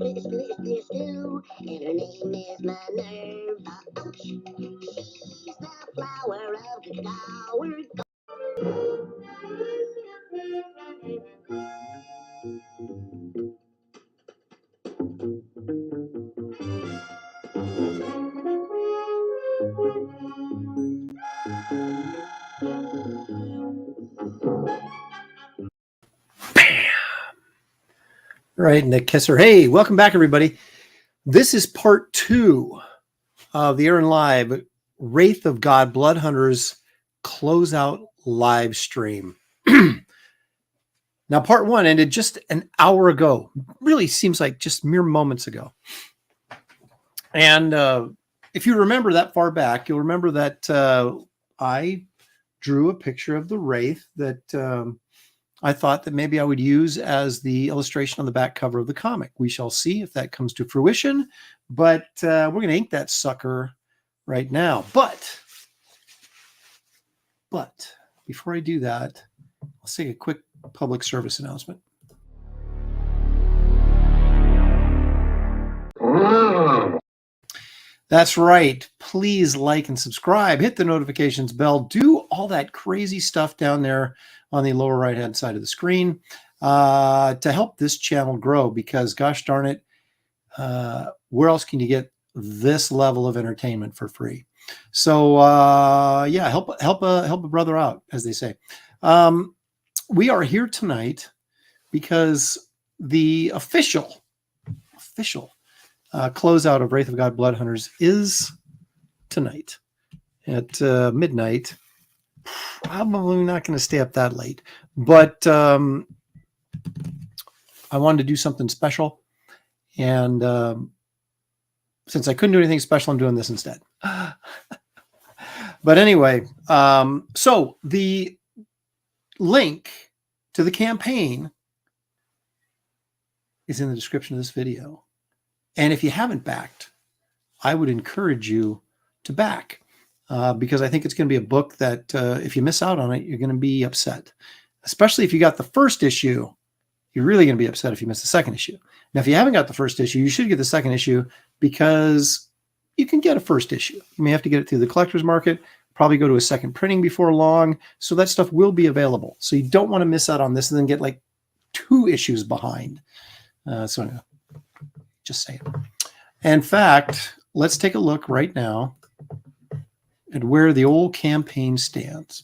and her name is Minerva. She's the flower of the flower. Right, Nick Kisser. Hey, welcome back, everybody. This is part 2 of the Aaron Live Wraith of God Blood Hunters closeout live stream. Now, part 1 ended just an hour ago. Really seems like just mere moments ago. And if you remember that far back, you'll remember that I drew a picture of the Wraith that I thought that maybe I would use as the illustration on the back cover of the comic. We shall see if that comes to fruition, but we're going to ink that sucker right now. But before I do that, let's take a quick public service announcement. That's right. Please like and subscribe, hit the notifications bell, do all that crazy stuff down there on the lower right-hand side of the screen to help this channel grow, because gosh darn it, where else can you get this level of entertainment for free? So yeah, help a brother out, as they say. We are here tonight because the official closeout of Wraith of God Blood Hunters is tonight at midnight. Probably not going to stay up that late, but I wanted to do something special, and since I couldn't do anything special, I'm doing this instead. But anyway, so the link to the campaign is in the description of this video. And if you haven't backed, I would encourage you to back because I think it's going to be a book that if you miss out on it, you're going to be upset. Especially if you got the first issue, you're really going to be upset if you miss the second issue. Now, if you haven't got the first issue, you should get the second issue because you can get a first issue. You may have to get it through the collector's market, probably go to a second printing before long. So that stuff will be available. So you don't want to miss out on this and then get like 2 issues behind. So anyway. Just saying. In fact, let's take a look right now at where the old campaign stands.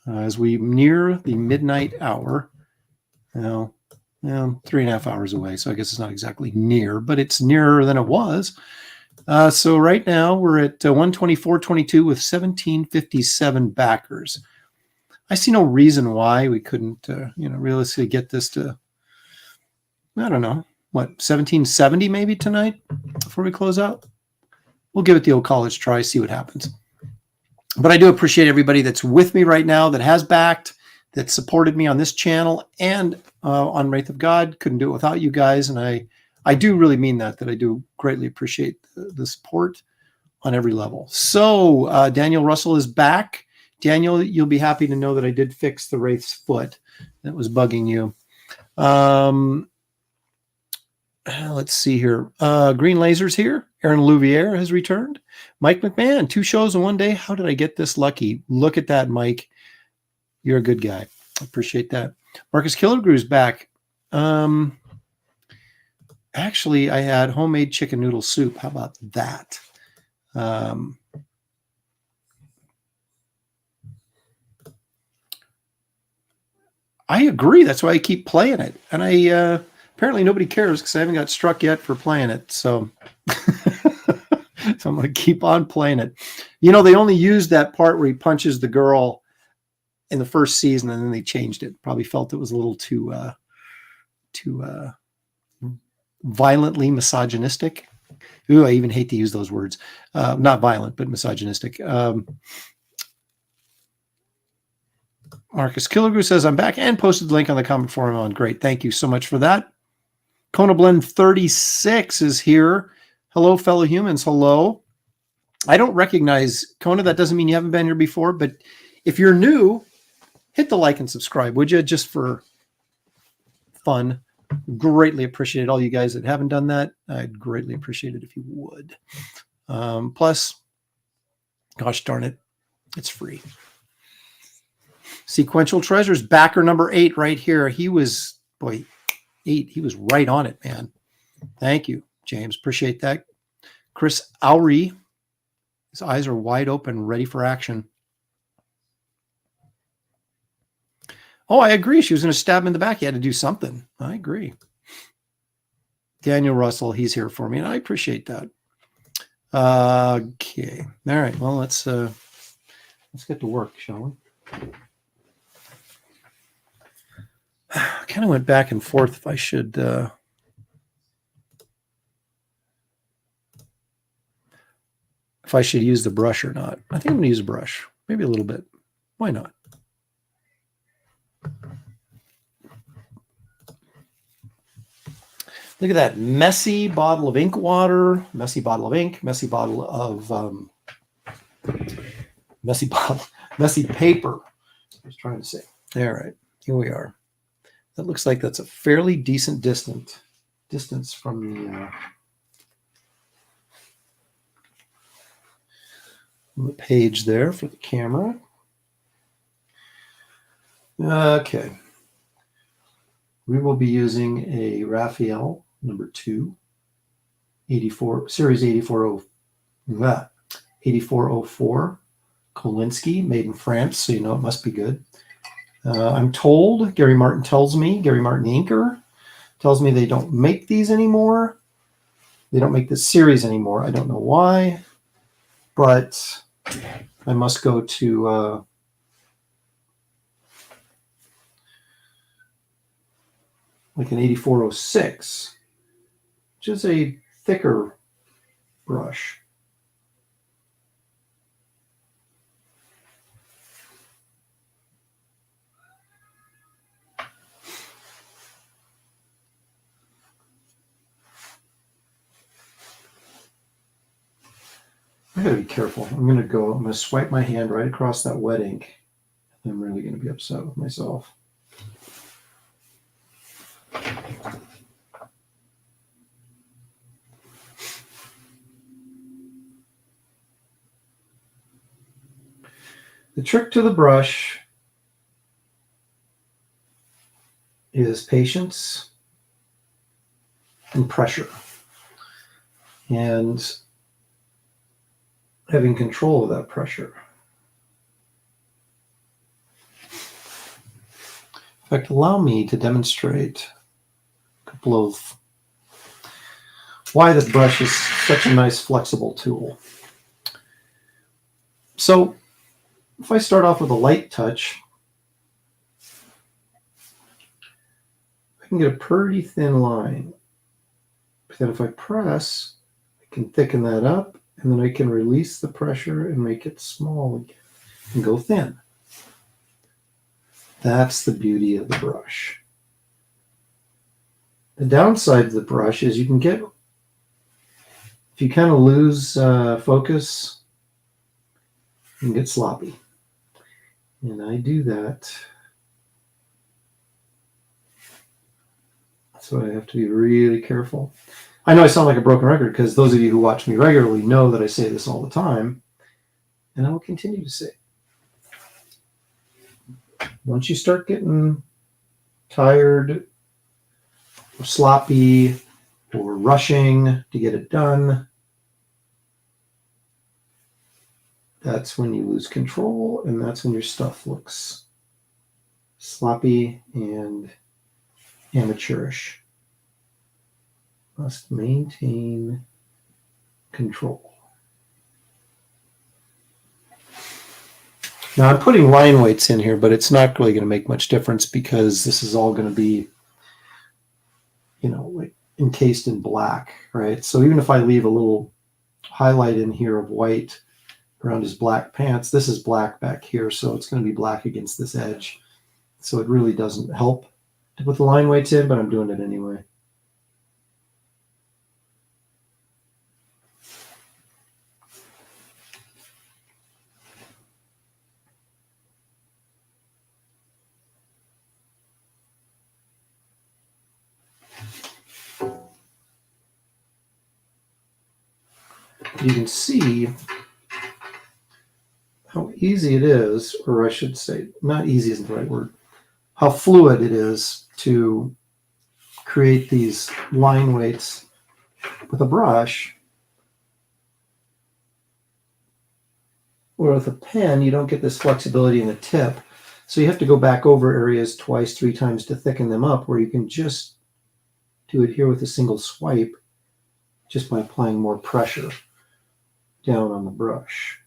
As we near the midnight hour, now 3.5 hours away, so I guess it's not exactly near, but it's nearer than it was. So right now we're at 124.22 with 1757 backers. I see no reason why we couldn't, realistically get this to, I don't know, what, 1770 maybe tonight before we close out? We'll give it the old college try, see what happens. But I do appreciate everybody that's with me right now, that has backed, that supported me on this channel and on Wraith of God. Couldn't do it without you guys. And I do really mean that I do greatly appreciate the support on every level. So Daniel Russell is back. Daniel, you'll be happy to know that I did fix the Wraith's foot that was bugging you. Let's see here. Green Laser's here. Aaron Louviere has returned. Mike McMahon, 2 shows in one day. How did I get this lucky? Look at that, Mike. You're a good guy. I appreciate that. Marcus Killigrew's back. Actually, I had homemade chicken noodle soup. How about that? I agree. That's why I keep playing it. And I... apparently nobody cares because I haven't got struck yet for playing it. So, so I'm going to keep on playing it. You know, they only used that part where he punches the girl in the first season, and then they changed it. Probably felt it was a little too violently misogynistic. Ooh, I even hate to use those words. Not violent, but misogynistic. Marcus Killigrew says, I'm back, and posted the link on the comment forum on. Great. Thank you so much for that. Kona Blend 36 is here. Hello, fellow humans. Hello. I don't recognize Kona. That doesn't mean you haven't been here before, but if you're new, hit the like and subscribe, would you? Just for fun. Greatly appreciate all you guys that haven't done that. I'd greatly appreciate it if you would. Plus, gosh darn it, it's free. Sequential Treasures, backer number 8 right here. He was, boy, 8. He was right on it, man. Thank you, James. Appreciate that. Chris Lowry, his eyes are wide open, ready for action. Oh, I agree. She was going to stab him in the back. He had to do something. I agree. Daniel Russell, he's here for me, and I appreciate that. Okay. All right. Well, let's get to work, shall we? I kind of went back and forth if I should use the brush or not. I think I'm going to use a brush, maybe a little bit. Why not? Look at that messy bottle of ink water, messy bottle of ink, messy bottle of messy paper. I was trying to say. All right, here we are. That looks like that's a fairly decent distance from the page there for the camera. Okay. We will be using a Raphael number 2, 84, series 8404, Kolinsky, made in France, so you know it must be good. I'm told, Gary Martin Inker tells me they don't make these anymore. They don't make this series anymore. I don't know why, but I must go to like an 8406, which is a thicker brush. I gotta be careful. I'm gonna swipe my hand right across that wet ink. I'm really gonna be upset with myself. The trick to the brush is patience and pressure, and having control of that pressure. In fact, allow me to demonstrate a couple of why this brush is such a nice flexible tool. So if I start off with a light touch, I can get a pretty thin line. But then if I press, I can thicken that up, and then I can release the pressure and make it small again and go thin. That's the beauty of the brush. The downside of the brush is you can get, if you kind of lose focus, you can get sloppy. And I do that. So I have to be really careful. I know I sound like a broken record because those of you who watch me regularly know that I say this all the time, and I will continue to say it. Once you start getting tired or sloppy or rushing to get it done, that's when you lose control, and that's when your stuff looks sloppy and amateurish. Must maintain control. Now I'm putting line weights in here, but it's not really going to make much difference because this is all going to be, like encased in black, right? So even if I leave a little highlight in here of white around his black pants, this is black back here, so it's going to be black against this edge. So it really doesn't help to put the line weights in, but I'm doing it anyway. You can see how easy it is, or I should say, not easy isn't the right word, how fluid it is to create these line weights with a brush. Or with a pen, you don't get this flexibility in the tip. So you have to go back over areas twice, 3 times to thicken them up, where you can just do it here with a single swipe, just by applying more pressure down on the brush.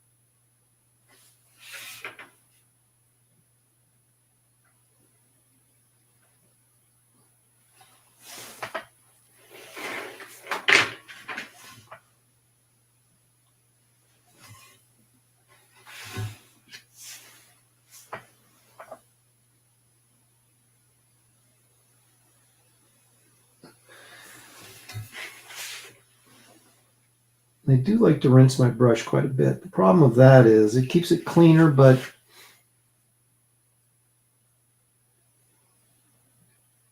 I do like to rinse my brush quite a bit. The problem with that is it keeps it cleaner, but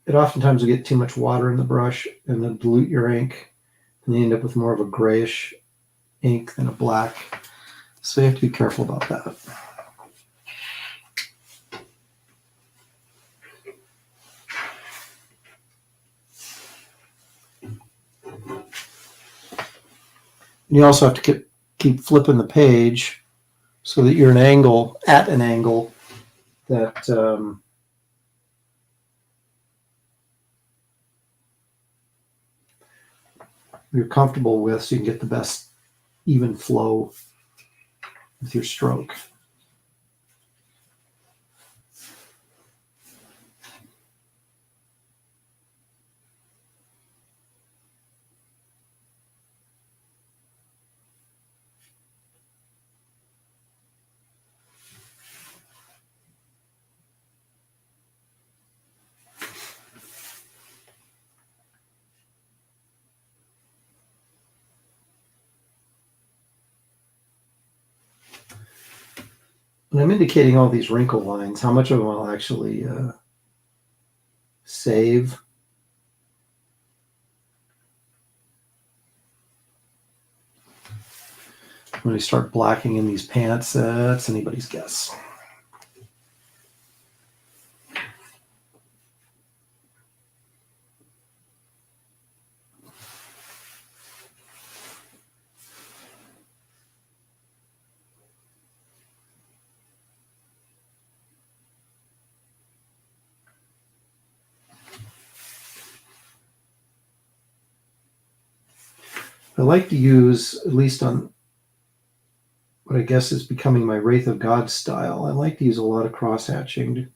it oftentimes will get too much water in the brush and then dilute your ink, and you end up with more of a grayish ink than a black. So you have to be careful about that. And you also have to keep flipping the page so that you're at an angle that you're comfortable with, so you can get the best even flow with your stroke. When I'm indicating all these wrinkle lines, how much of them I'll actually save. When I start blacking in these pants, that's anybody's guess. I like to use, at least on what I guess is becoming my Wraith of God style, I like to use a lot of cross-hatching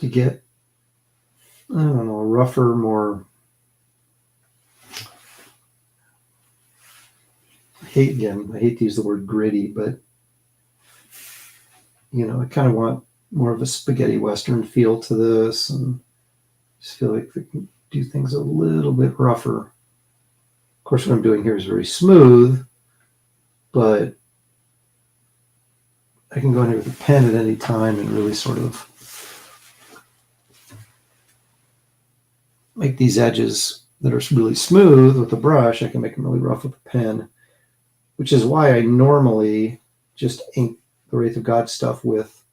to get, I don't know, a rougher, more, I hate to use the word gritty, but I kind of want more of a spaghetti Western feel to this, and just feel like we can do things a little bit rougher. Of course, what I'm doing here is very smooth, but I can go in here with a pen at any time and really sort of make these edges that are really smooth with a brush. I can make them really rough with a pen, which is why I normally just ink the Wraith of God stuff with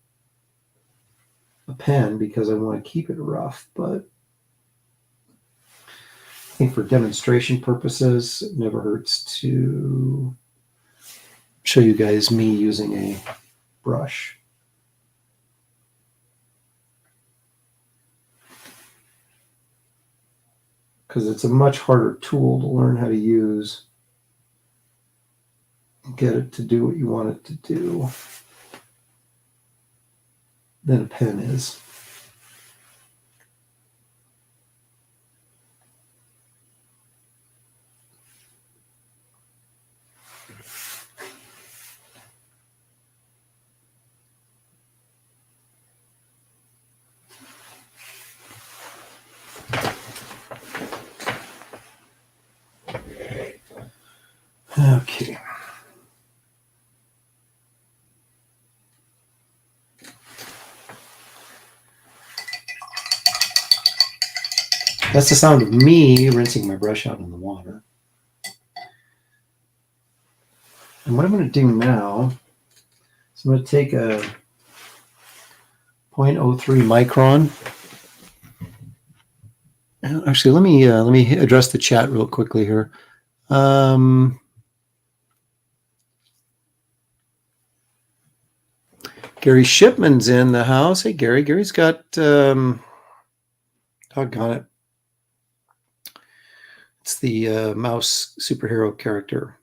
a pen, because I want to keep it rough. But I think for demonstration purposes, it never hurts to show you guys me using a brush. Because it's a much harder tool to learn how to use and get it to do what you want it to do than a pen is. Okay. That's the sound of me rinsing my brush out in the water. And what I'm going to do now is I'm going to take a 0.03 micron. Actually, let me address the chat real quickly here. Gary Shipman's in the house. Hey, Gary. Gary's got doggone it. It's the mouse superhero character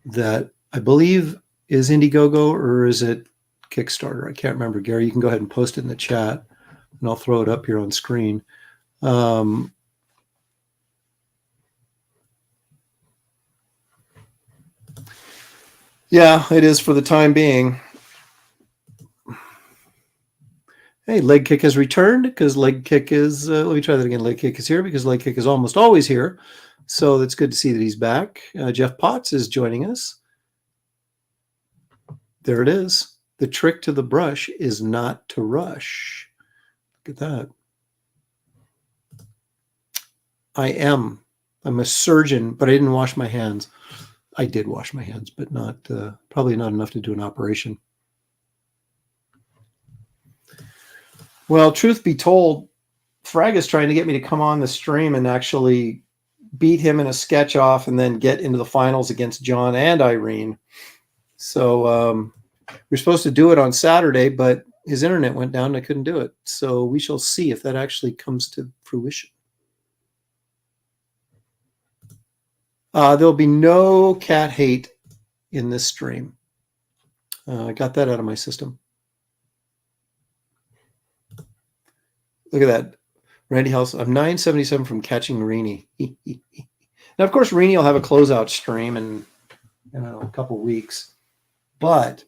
that I believe is Indiegogo, or is it Kickstarter? I can't remember. Gary, you can go ahead and post it in the chat, and I'll throw it up here on screen. Yeah, it is for the time being. Hey, Leg Kick has returned because Leg Kick is, let me try that again. Leg Kick is here because Leg Kick is almost always here. So it's good to see that he's back. Jeff Potts is joining us. There it is. The trick to the brush is not to rush. Look at that. I'm a surgeon, but I didn't wash my hands. I did wash my hands, but not probably not enough to do an operation. Well, truth be told, Frag is trying to get me to come on the stream and actually beat him in a sketch off and then get into the finals against John and Irene. So we're supposed to do it on Saturday, but his internet went down and I couldn't do it. So we shall see if that actually comes to fruition. There'll be no cat hate in this stream. I got that out of my system. Look at that. Randy House. I'm 977 from catching Reenie. Now, of course, Reenie will have a closeout stream in a couple weeks. But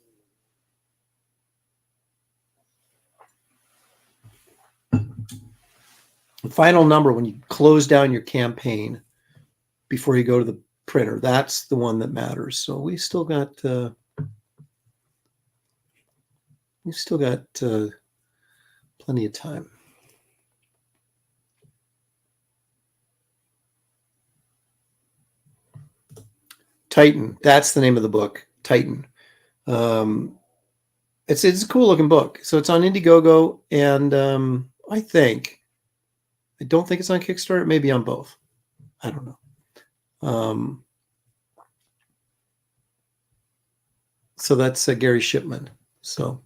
the final number, when you close down your campaign before you go to the printer, that's the one that matters. So we still got plenty of time. Titan. That's the name of the book. Titan. It's a cool looking book. So it's on Indiegogo, and I don't think it's on Kickstarter. It may be on both. I don't know. So that's Gary Shipman. So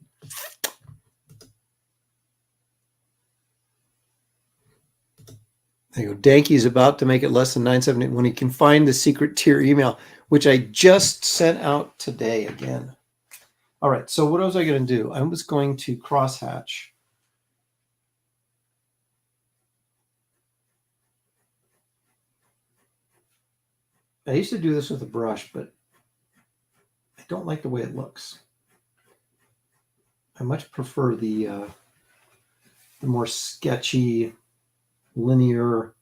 there you go. Danky's about to make it less than 970 when he can find the secret tier email, which I just sent out today again. All right. So what was I going to do? I was going to crosshatch. I used to do this with a brush, but I don't like the way it looks. I much prefer the more sketchy, linear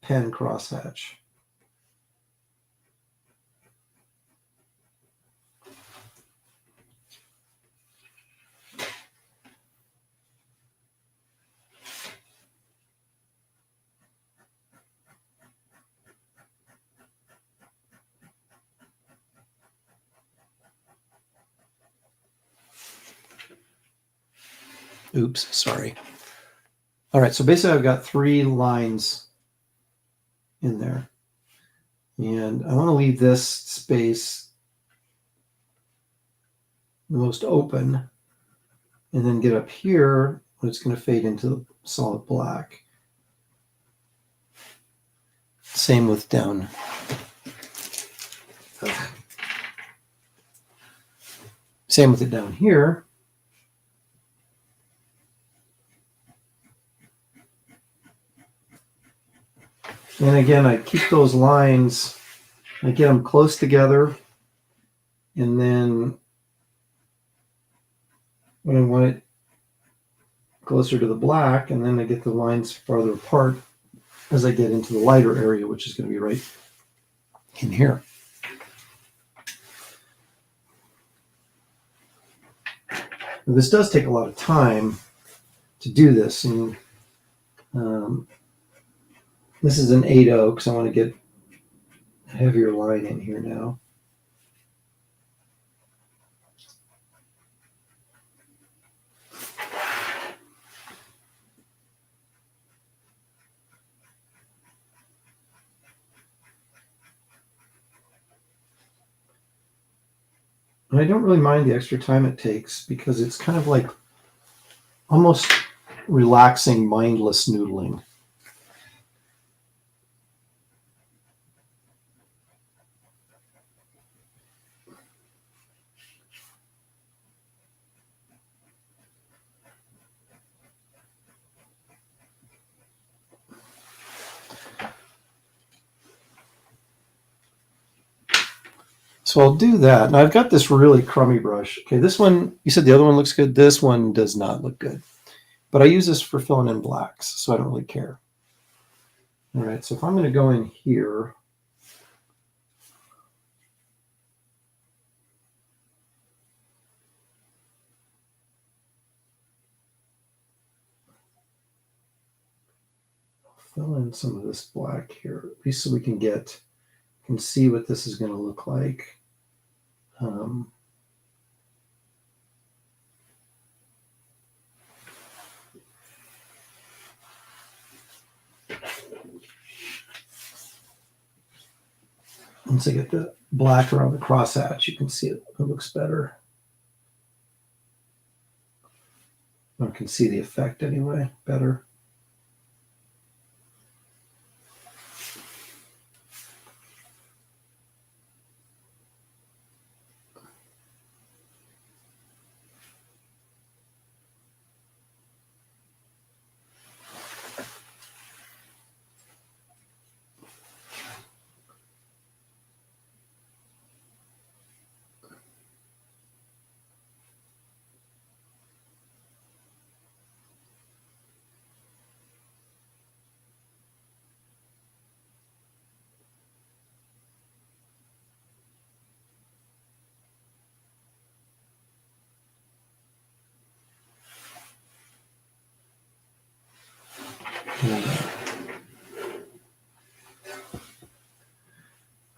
pen crosshatch. Oops, sorry. All right, so basically I've got 3 lines in there. And I want to leave this space the most open, and then get up here when it's going to fade into the solid black. Same with down. Same with it down here. And again, I keep those lines, I get them close together, and then when I want it closer to the black, and then I get the lines farther apart as I get into the lighter area, which is going to be right in here. Now, this does take a lot of time to do this, and This is an 8-0 because I want to get a heavier line in here now. And I don't really mind the extra time it takes because it's kind of like almost relaxing, mindless noodling. So I'll do that. Now I've got this really crummy brush. Okay, this one, you said the other one looks good. This one does not look good. But I use this for filling in blacks, so I don't really care. All right, so if I'm going to go in here, fill in some of this black here, at least so we can see what this is going to look like. Once I get the black around the crosshatch, you can see it looks better. I can see the effect anyway, better.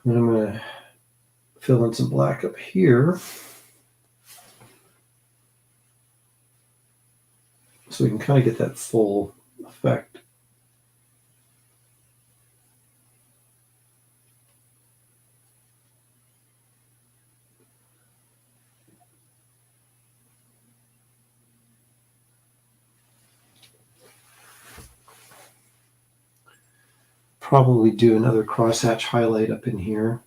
And I'm going to fill in some black up here so we can kind of get that full effect. Probably do another crosshatch highlight up in here.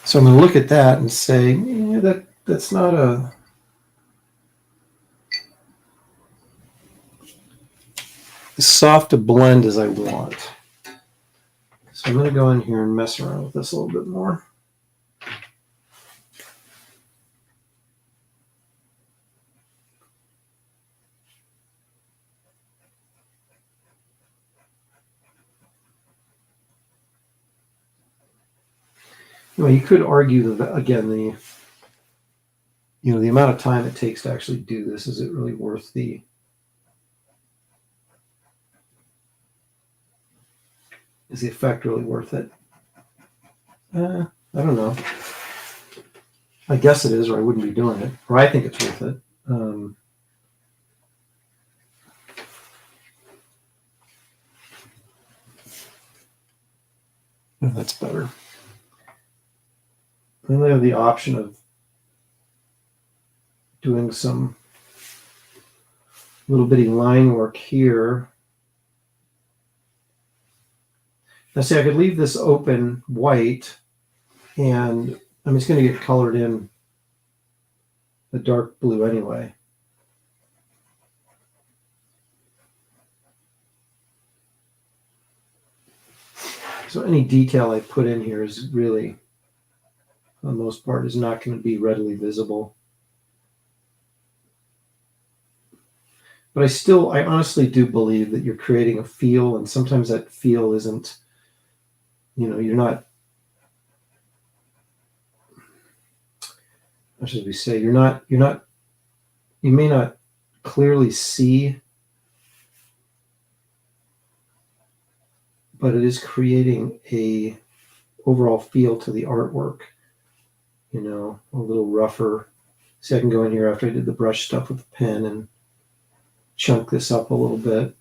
So I'm going to look at that and say, that's not as soft a blend as I want. So I'm going to go in here and mess around with this a little bit more. You could argue that, again, the amount of time it takes to actually do this, is it really worth is the effect really worth it? I don't know. I guess it is, or I wouldn't be doing it. Or I think it's worth it. That's better. Then they have the option of doing some little bitty line work here. Now see, I could leave this open white, and I'm just going to get colored in the dark blue anyway. So any detail I put in here is really, for the most part, is not going to be readily visible. But I honestly do believe that you're creating a feel, and sometimes that feel isn't, you're not, how should we say, you may not clearly see, but it is creating a overall feel to the artwork, a little rougher. See, I can go in here after I did the brush stuff with the pen and chunk this up a little bit.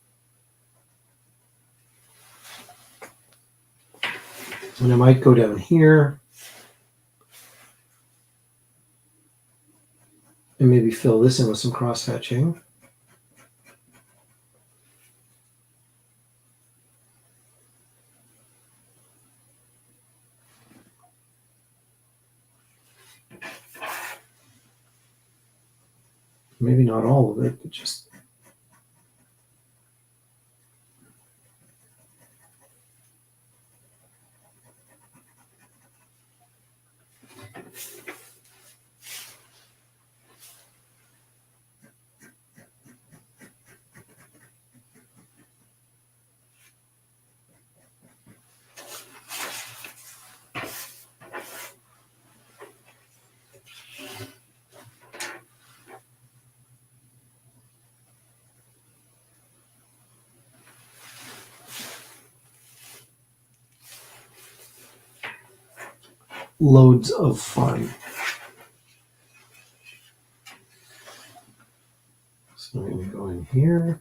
And I might go down here and maybe fill this in with some cross hatching. Maybe not all of it, but just loads of fun. So I'm going to go in here.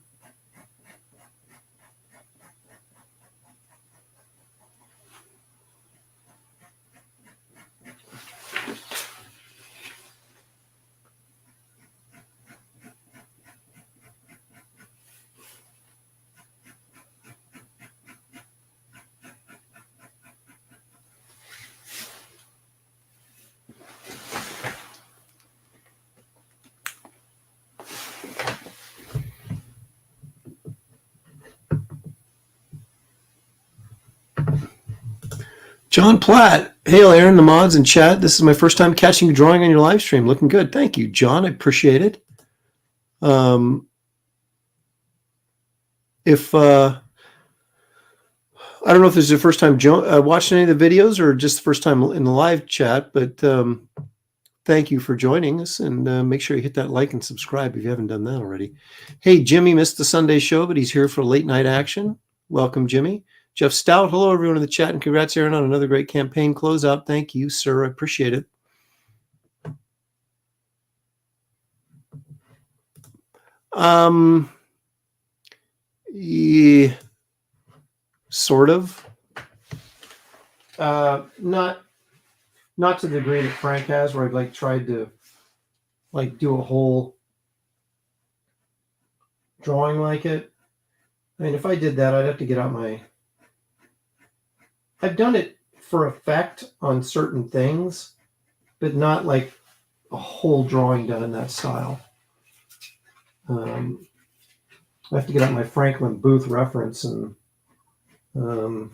John Platt. Hail, Aaron, the mods, and chat. This is my first time catching you drawing on your live stream. Looking good. Thank you, John. I appreciate it. If I don't know if this is your first time watching any of the videos or just the first time in the live chat, but thank you for joining us, and make sure you hit that like and subscribe if you haven't done that already. Hey, Jimmy missed the Sunday show, but he's here for late night action. Welcome, Jimmy. Jeff Stout, hello everyone in the chat, and congrats, Aaron, on another great campaign closeout. Thank you, sir. I appreciate it. Yeah, sort of. Not to the degree that Frank has, where I've tried to do a whole drawing like it. I mean, if I did that, I'd have to get out I've done it for effect on certain things, but not like a whole drawing done in that style. I have to get out my Franklin Booth reference and and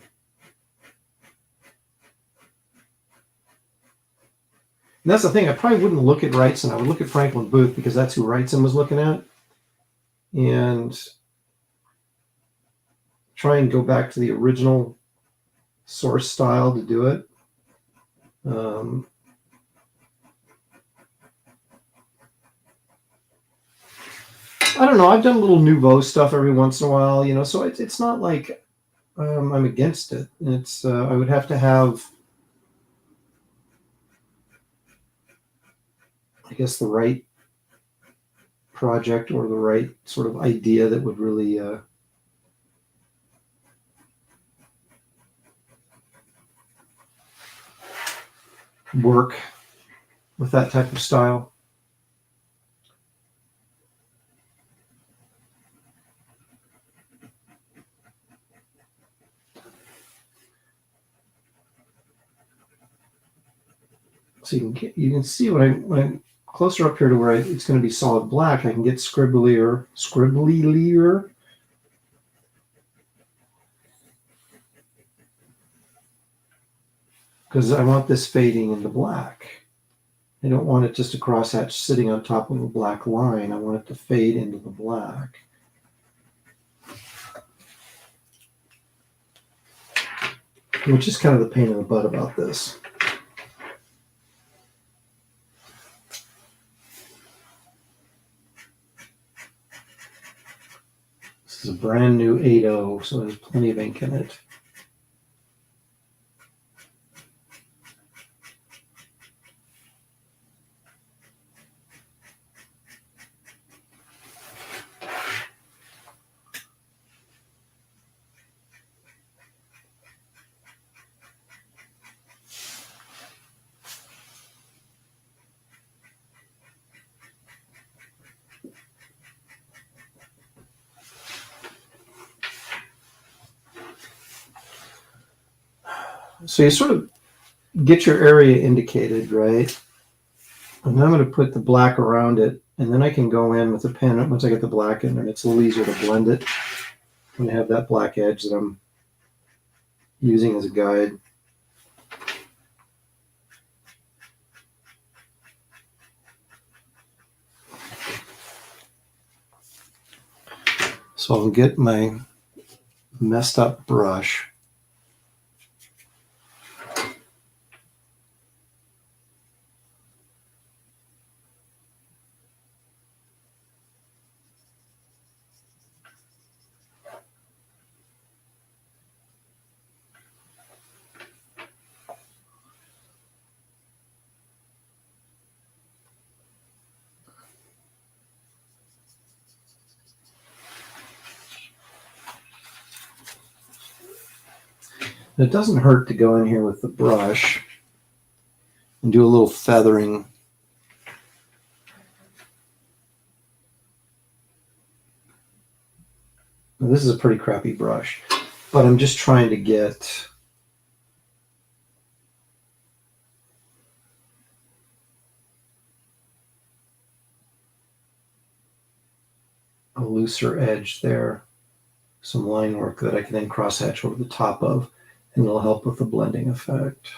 that's the thing. I probably wouldn't look at Wrightson. I would look at Franklin Booth because that's who Wrightson was looking at, and try and go back to the original source style to do it. I don't know. I've done a little nouveau stuff every once in a while, so it's not like I'm against it. It's I would have to have, I guess, the right project or the right sort of idea that would really work with that type of style. So you can see when I'm closer up here to where it's going to be solid black, I can get scribblier, because I want this fading into black. I don't want it just a crosshatch sitting on top of a black line. I want it to fade into the black. Which is kind of the pain in the butt about this. This is a brand new 8.0, so there's plenty of ink in it. So you sort of get your area indicated, right? And I'm going to put the black around it, and then I can go in with the pen once I get the black in, and it's a little easier to blend it when I have that black edge that I'm using as a guide. So I'll get my messed up brush. It doesn't hurt to go in here with the brush and do a little feathering. Now, this is a pretty crappy brush, but I'm just trying to get a looser edge there, some line work that I can then crosshatch over the top of, and it'll help with the blending effect.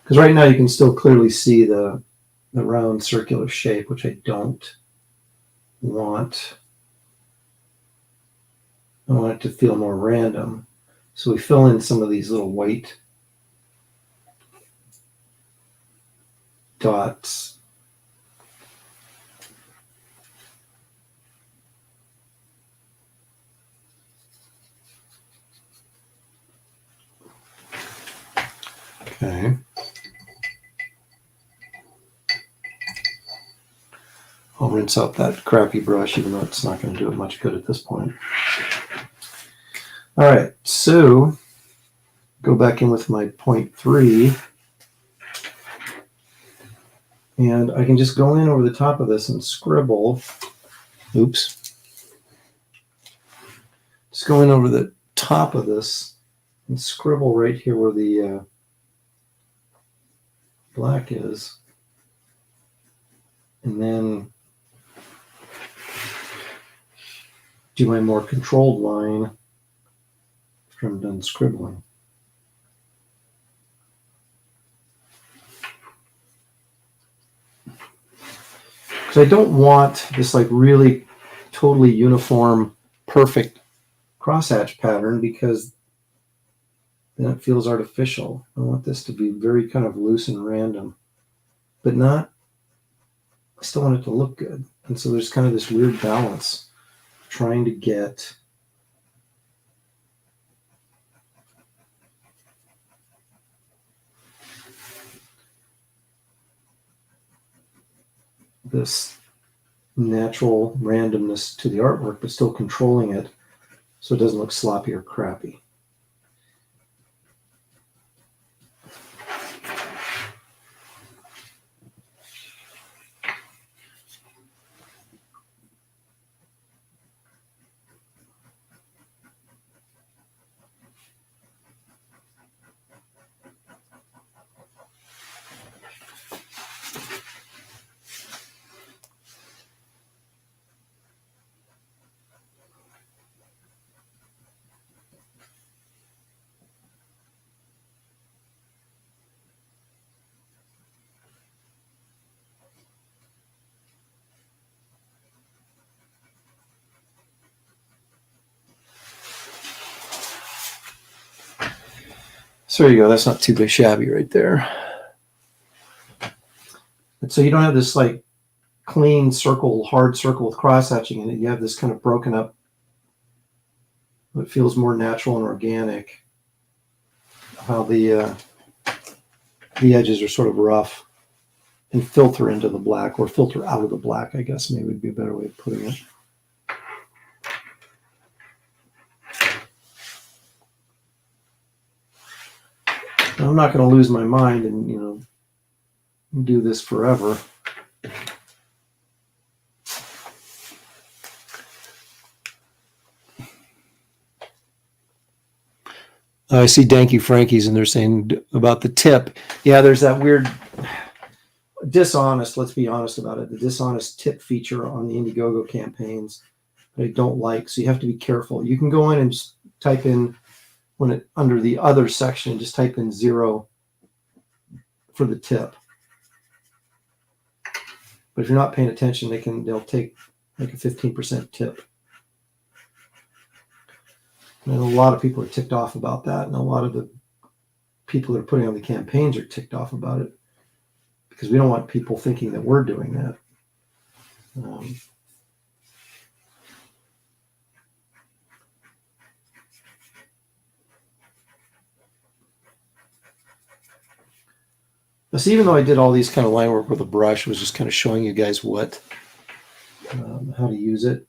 Because right now you can still clearly see the round circular shape, which I don't want. I want it to feel more random. So we fill in some of these little white dots. Okay. I'll rinse out that crappy brush, even though it's not going to do it much good at this point. All right, so go back in with my 0.3, and I can just go in over the top of this and scribble. Oops. Just go in over the top of this and scribble right here where the black is, and then do my more controlled line after I'm done scribbling. Because I don't want this like really totally uniform, perfect crosshatch pattern, because then it feels artificial. I want this to be very kind of loose and random, but not, I still want it to look good. And so there's kind of this weird balance trying to get this natural randomness to the artwork, but still controlling it so it doesn't look sloppy or crappy. So there you go. That's not too shabby right there. And so you don't have this like clean circle, hard circle with cross hatching in it. You have this kind of broken up, it feels more natural and organic. How the edges are sort of rough and filter into the black, or filter out of the black, I guess maybe would be a better way of putting it. I'm not going to lose my mind and do this forever. I see Danky Frankie's and they're saying about the tip. Yeah, there's that weird dishonest, let's be honest about it, the dishonest tip feature on the Indiegogo campaigns that I don't like. So you have to be careful. You can go in and just type in under the other section, just type in 0 for the tip. But if you're not paying attention, they'll take like a 15% tip. And a lot of people are ticked off about that, and a lot of the people that are putting on the campaigns are ticked off about it because we don't want people thinking that we're doing that. So even though I did all these kind of line work with a brush, was just kind of showing you guys how to use it.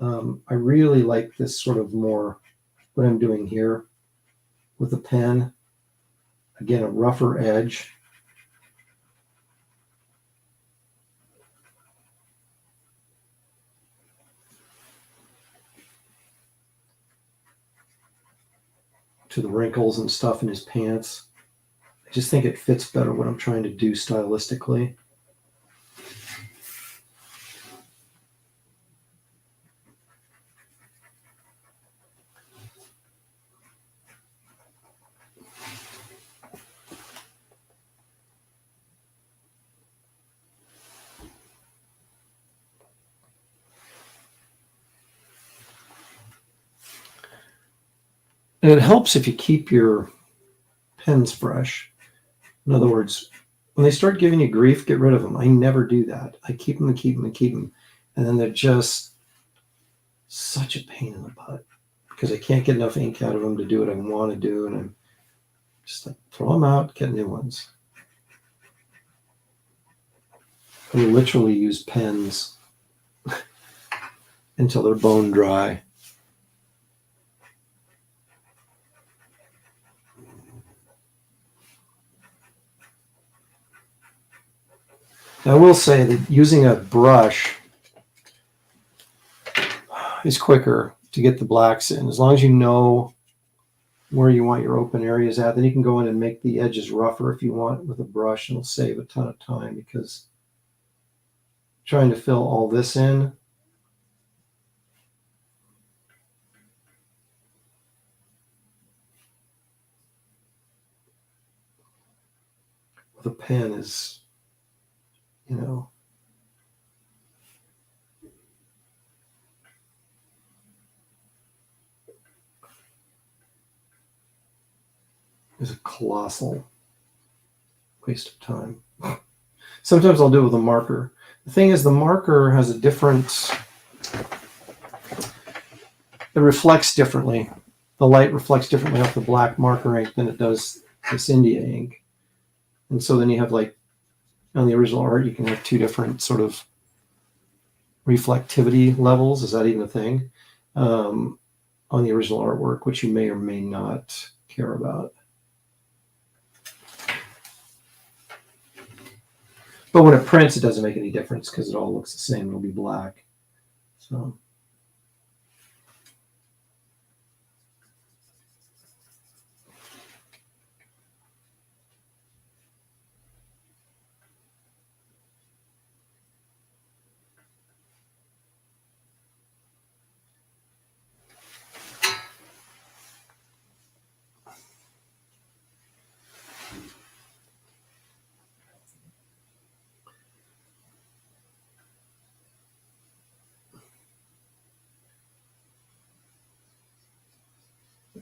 I really like this sort of more what I'm doing here with the pen. Again, a rougher edge. To the wrinkles and stuff in his pants. I just think it fits better what I'm trying to do stylistically. And it helps if you keep your pens fresh. In other words, when they start giving you grief, get rid of them. I never do that. I keep them and keep them and keep them. And then they're just such a pain in the butt because I can't get enough ink out of them to do what I want to do. And I'm just like, throw them out, get new ones. I literally use pens until they're bone dry. I will say that using a brush is quicker to get the blacks in. As long as you know where you want your open areas at, then you can go in and make the edges rougher if you want with a brush, and it'll save a ton of time because trying to fill all this in with a pen is, is a colossal waste of time. Sometimes I'll do it with a marker. The thing is, the marker has a different, it reflects differently. The light reflects differently off the black marker ink than it does this India ink. And so then you have, like, on the original art, you can have two different sort of reflectivity levels. Is that even a thing? On the original artwork, which you may or may not care about. But when it prints, it doesn't make any difference because it all looks the same. It'll be black. So.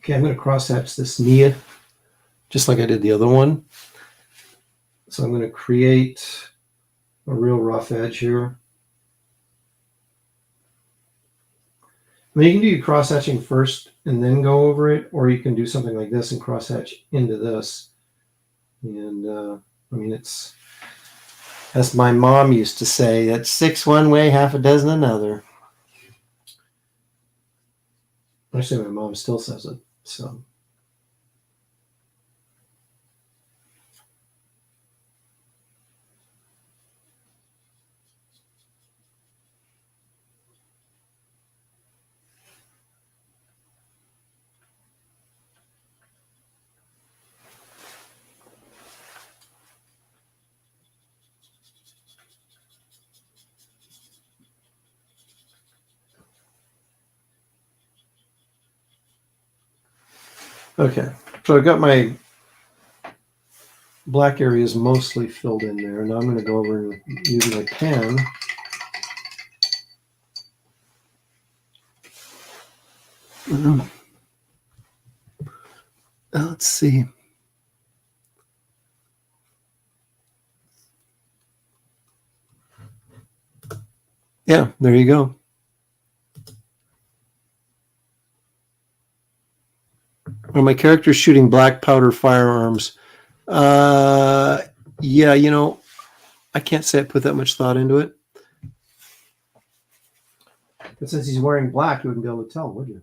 Okay, I'm going to cross hatch this Nia just like I did the other one. So I'm going to create a real rough edge here. I mean, you can do your cross hatching first and then go over it, or you can do something like this and cross hatch into this. And I mean, it's, as my mom used to say, that's 6 one way, half a dozen another. Actually, my mom still says it. So. Okay, so I've got my black areas mostly filled in there. Now I'm going to go over and use my pen. Let's see. Yeah, there you go. Are my characters shooting black powder firearms? Yeah, you know, I can't say I put that much thought into it. But since he's wearing black, you wouldn't be able to tell, would you?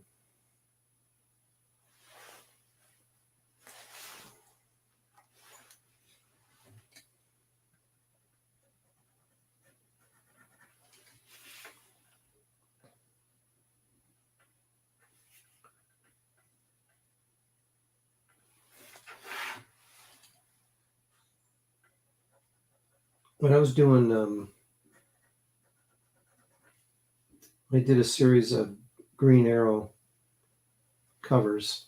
When I was doing, I did a series of Green Arrow covers.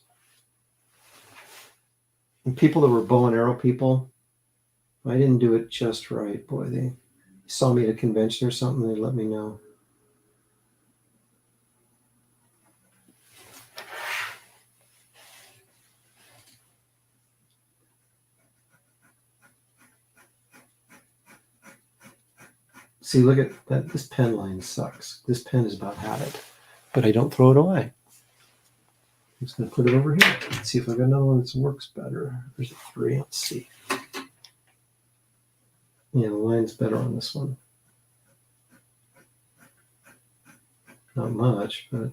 And people that were bow and arrow people, I didn't do it just right. Boy, they saw me at a convention or something, they let me know. See, look at that. This pen line sucks. This pen is about had it, but I don't throw it away. I'm just going to put it over here. Let's see if I've got another one that works better. There's a 3. Let's see. Yeah, the line's better on this one. Not much, but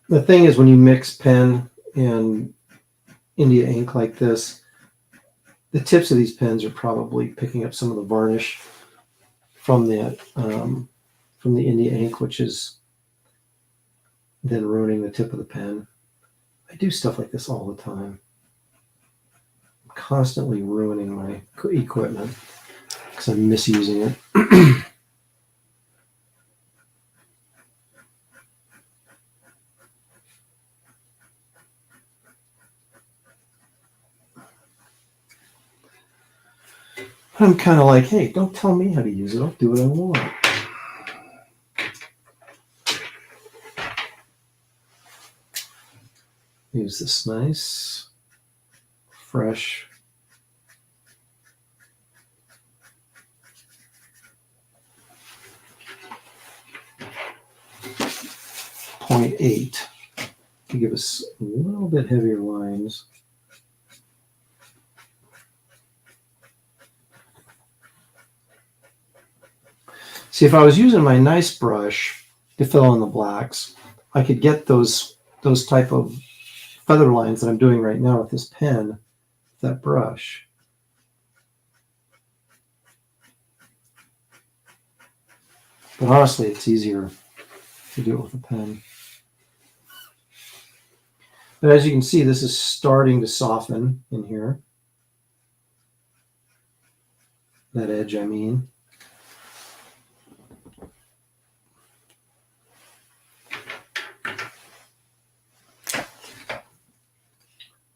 the thing is, when you mix pen and India ink like this, the tips of these pens are probably picking up some of the varnish from the India ink, which is then ruining the tip of the pen. I do stuff like this all the time. I'm constantly ruining my equipment because I'm misusing it. I'm kind of like, hey, don't tell me how to use it. I'll do what I want. Use this nice, fresh 0.8 to give us a little bit heavier lines. See, if I was using my nice brush to fill in the blacks, I could get those type of feather lines that I'm doing right now with this pen, with that brush. But honestly, it's easier to do it with a pen. But as you can see, this is starting to soften in here. That edge, I mean.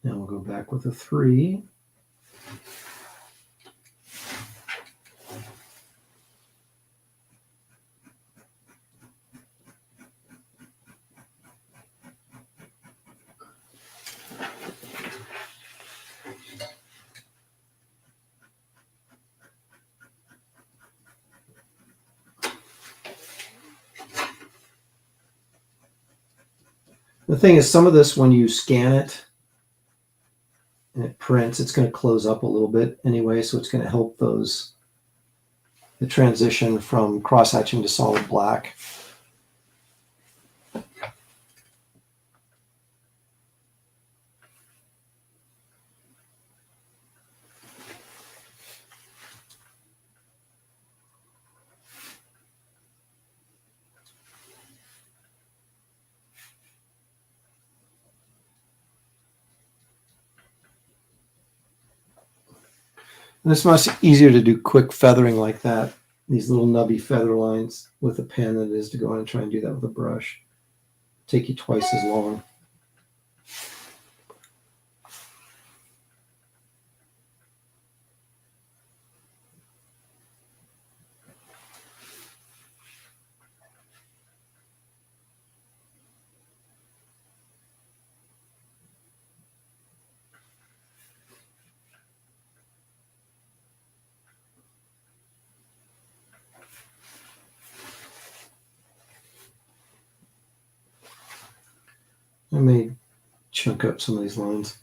Now we'll go back with a 3. The thing is, some of this, when you scan it and it prints, it's going to close up a little bit anyway, so it's going to help the transition from cross-hatching to solid black. And it's much easier to do quick feathering like that, these little nubby feather lines with a pen than it is to go in and try and do that with a brush. Take you twice as long. I may chunk up some of these lines.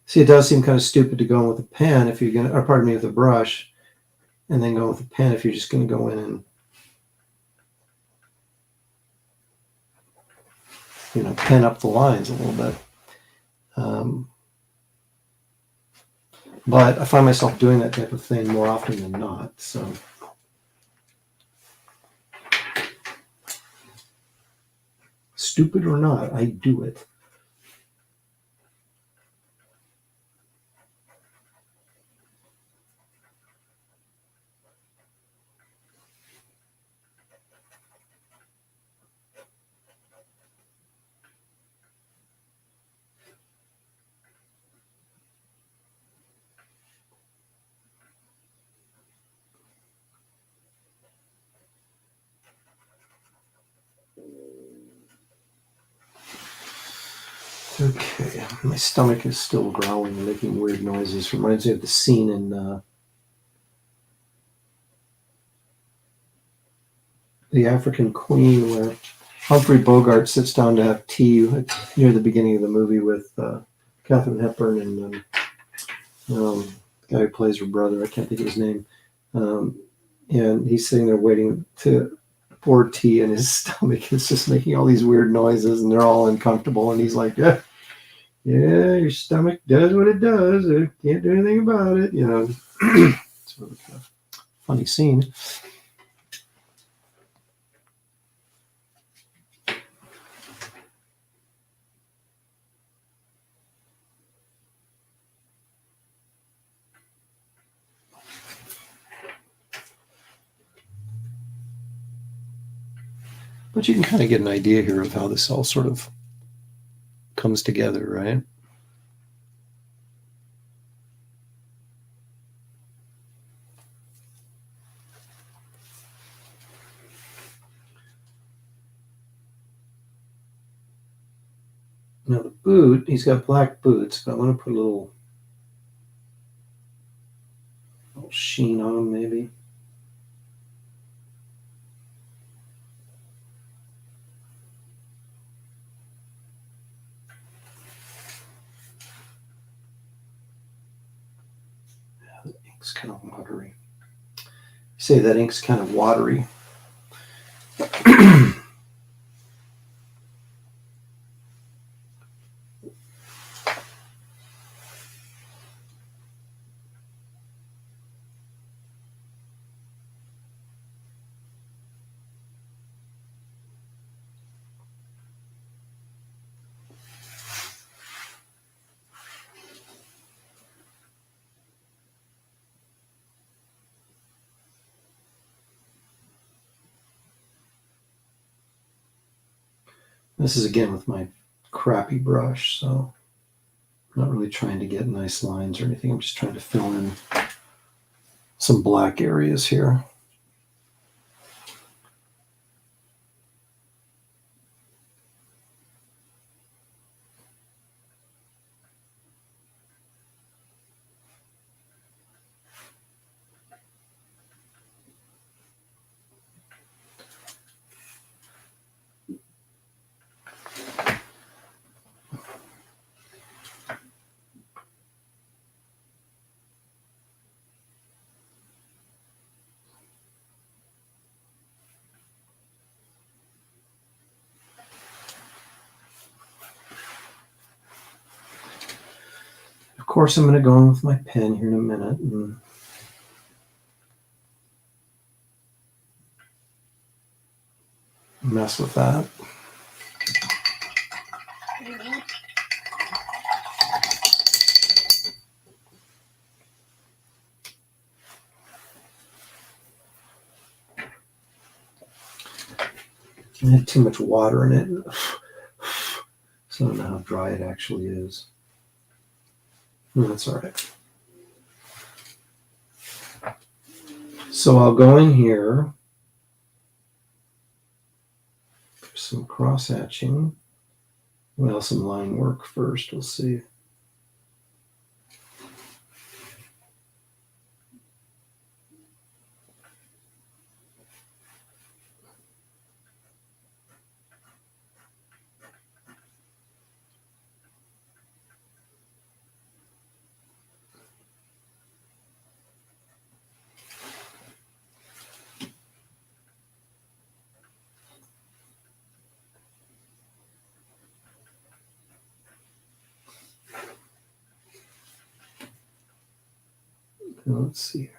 See, it does seem kind of stupid to go in with a pen if you're gonna, or pardon me, with a brush, and then go with a pen if you're just gonna go in and, pen up the lines a little bit. But I find myself doing that type of thing more often than not. So, stupid or not, I do it. Okay, my stomach is still growling and making weird noises. Reminds me of the scene in The African Queen where Humphrey Bogart sits down to have tea near the beginning of the movie with Katharine Hepburn and the guy who plays her brother. I can't think of his name. And he's sitting there waiting to pour tea, and his stomach is just making all these weird noises, and they're all uncomfortable. And he's like, "Yeah, your stomach does what it does. I can't do anything about it." It's really kind of funny scene. But you can kind of get an idea here of how this all sort of comes together, right? Now the boot, he's got black boots, but I want to put a little sheen on them maybe. Yeah, the ink's kind of watery. Say that ink's kind of watery. This is again with my crappy brush, so I'm not really trying to get nice lines or anything. I'm just trying to fill in some black areas here. course, I'm going to go in with my pen here in a minute and mess with that. I had too much water in it, so I don't know how dry it actually is. No, that's all right. So I'll go in here for some cross hatching. Well, some line work first. We'll see. Let's see here.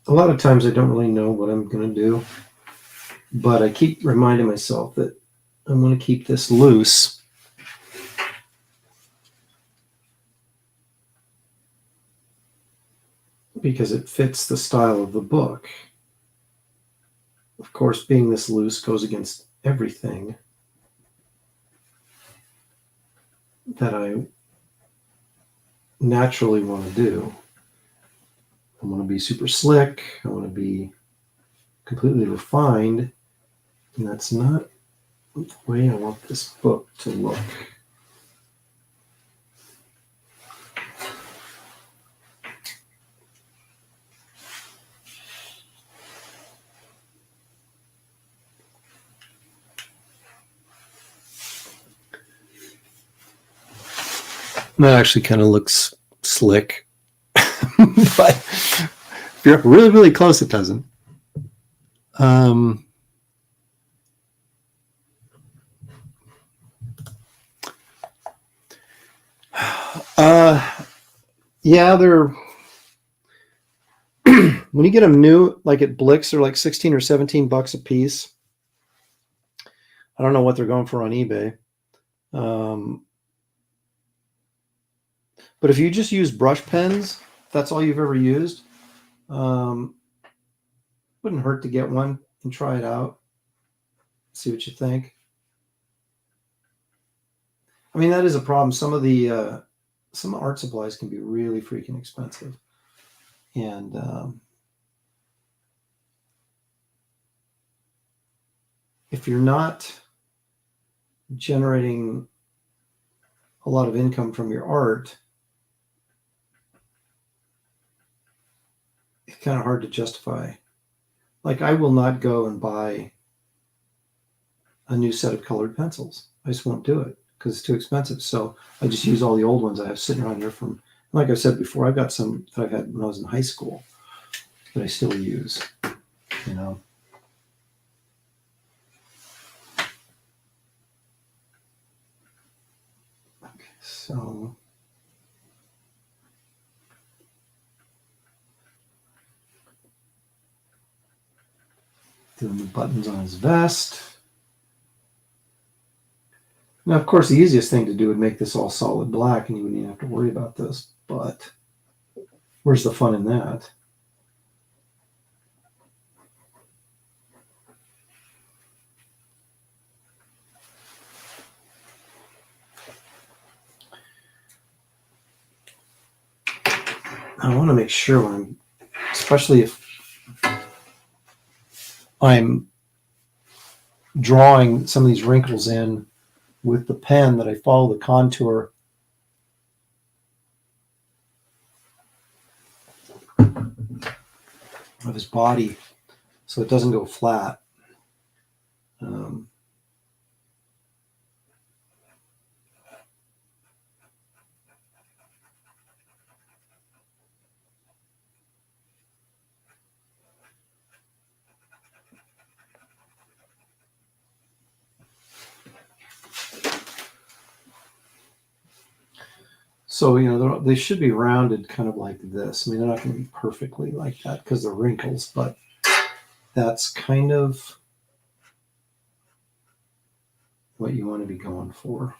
A lot of times I don't really know what I'm going to do, but I keep reminding myself that I'm going to keep this loose because it fits the style of the book. Of course, being this loose goes against everything that I naturally want to do. I want to be super slick. I want to be completely refined. And that's not the way I want this book to look. That actually kind of looks slick. But if you're up really, really close, it doesn't. Yeah, they're when you get them new, like at Blix, they're like 16 or 17 bucks a piece. I don't know what they're going for on eBay. But if you just use brush pens, if that's all you've ever used, wouldn't hurt to get one and try it out. See what you think. I mean, that is a problem. Some of the some art supplies can be really freaking expensive. And if you're not generating a lot of income from your art, it's kind of hard to justify. Like, I will not go and buy a new set of colored pencils. I just won't do it because it's too expensive. So I just use all the old ones I have sitting around here from, like I said before, I've got some that I've had when I was in high school that I still use, you know. Okay, so doing the buttons on his vest. Now, of course, the easiest thing to do would make this all solid black and you wouldn't even have to worry about this, but where's the fun in that? I want to make sure when I'm, especially if I'm drawing some of these wrinkles in with the pen, that I follow the contour of his body so it doesn't go flat. Um, So, they should be rounded kind of like this. I mean, they're not going to be perfectly like that because they're wrinkles, but that's kind of what you want to be going for.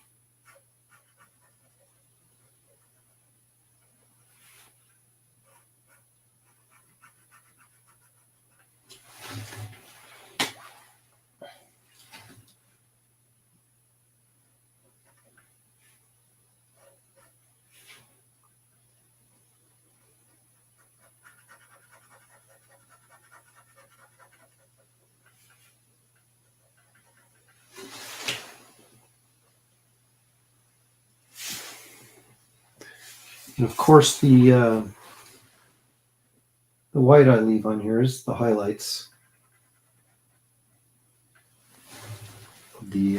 And of course, the white I leave on here is the highlights of the,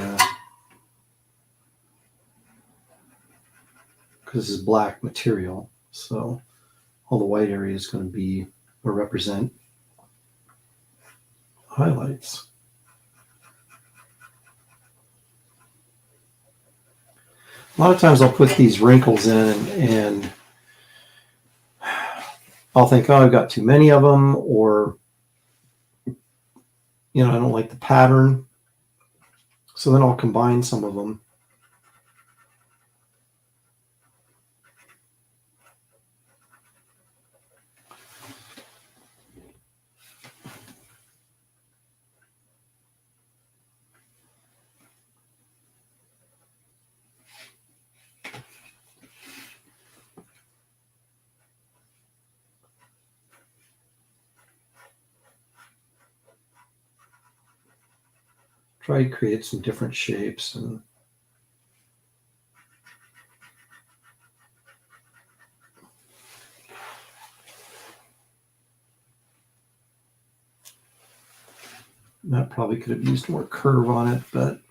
because this is black material. So all the white area is going to be or represent highlights. A lot of times I'll put these wrinkles in and I'll think, oh, I've got too many of them, or, I don't like the pattern. So then I'll combine some of them. Try to create some different shapes and that probably could have used more curve on it, but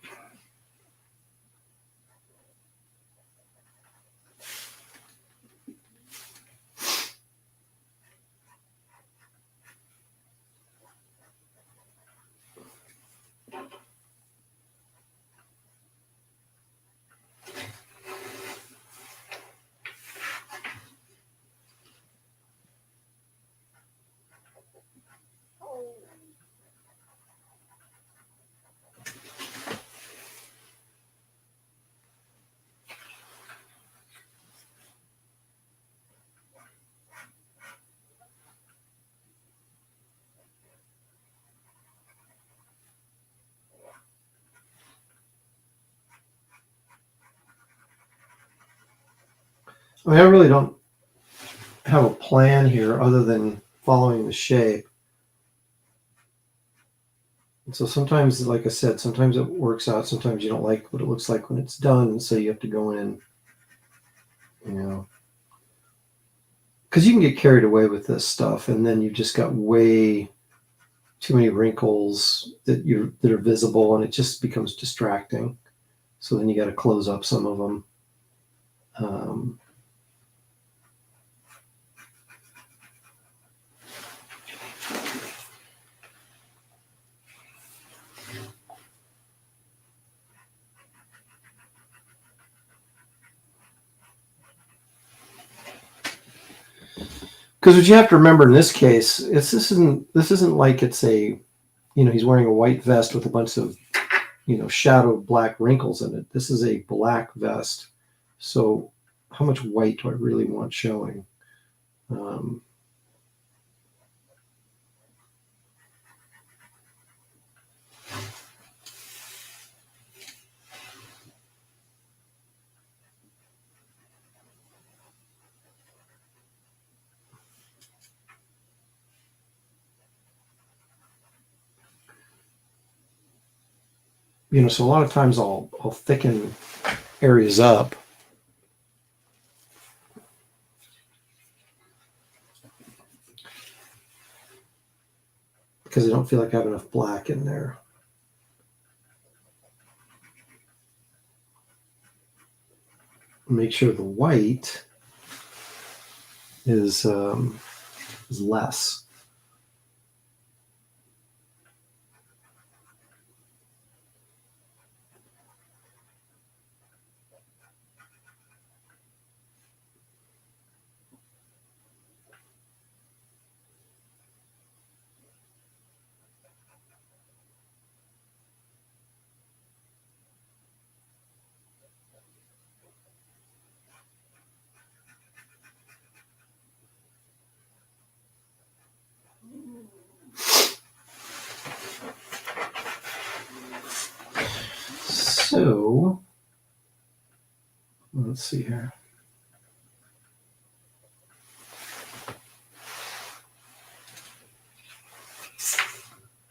I really don't have a plan here other than following the shape. And so sometimes, like I said, sometimes it works out. Sometimes you don't like what it looks like when it's done. So you have to go in and, because you can get carried away with this stuff, and then you've just got way too many wrinkles that are visible, and it just becomes distracting. So then you got to close up some of them. Because what you have to remember in this case, this isn't like it's a, he's wearing a white vest with a bunch of, shadowed black wrinkles in it. This is a black vest. So how much white do I really want showing? So a lot of times I'll thicken areas up. Because I don't feel like I have enough black in there. make sure the white is less. So let's see here.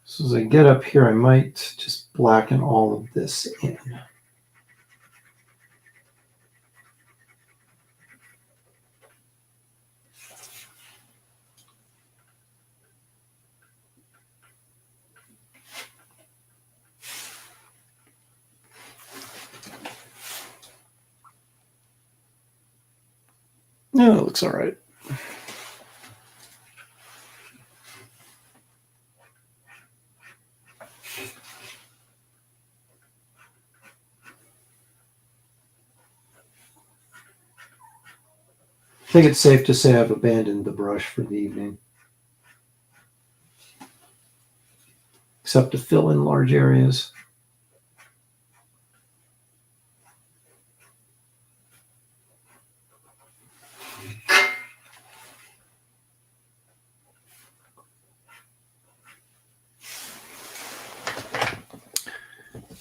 So as I get up here, I might just blacken all of this in. No, it looks all right. I think it's safe to say I've abandoned the brush for the evening, except to fill in large areas.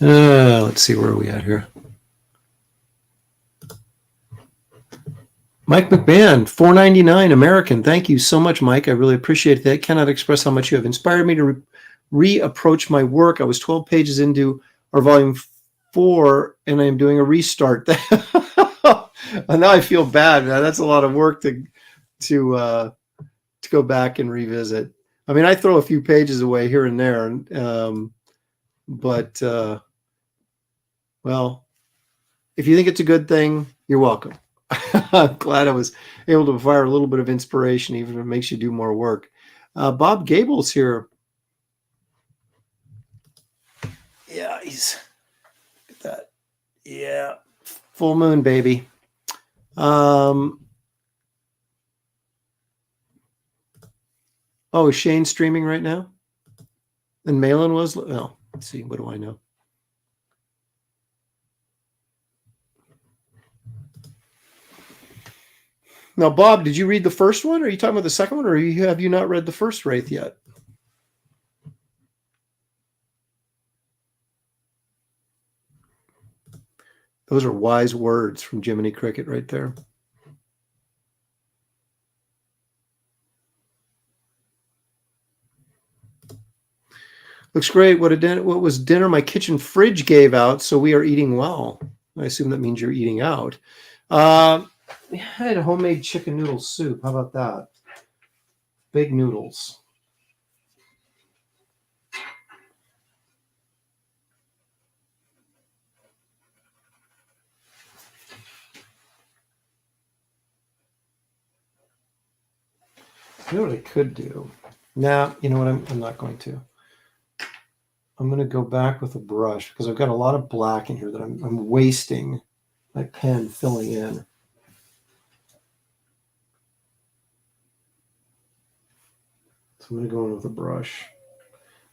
Let's see, where are we at here? Mike McMahon, $4.99 American. Thank you so much, Mike. I really appreciate that. Cannot express how much you have inspired me to reapproach my work. I was 12 pages into our volume 4, and I am doing a restart. And now I feel bad, man. That's a lot of work to go back and revisit. I mean, I throw a few pages away here and there, but well, if you think it's a good thing, you're welcome. I'm glad I was able to fire a little bit of inspiration, even if it makes you do more work. Bob Gable's here. Yeah, he's look at that. Yeah, full moon, baby. Oh, is Shane streaming right now? And Malin was? Oh, let's see. What do I know? Now, Bob, did you read the first one? Or are you talking about the second one? Or have you not read the first Wraith yet? Those are wise words from Jiminy Cricket right there. Looks great. What was dinner? My kitchen fridge gave out, so we are eating well. I assume that means you're eating out. We had homemade chicken noodle soup. How about that? Big noodles. You know what I could do? Nah, you know what? I'm not going to. I'm going to go back with a brush because I've got a lot of black in here that I'm wasting my pen filling in. So I'm going to go in with a brush.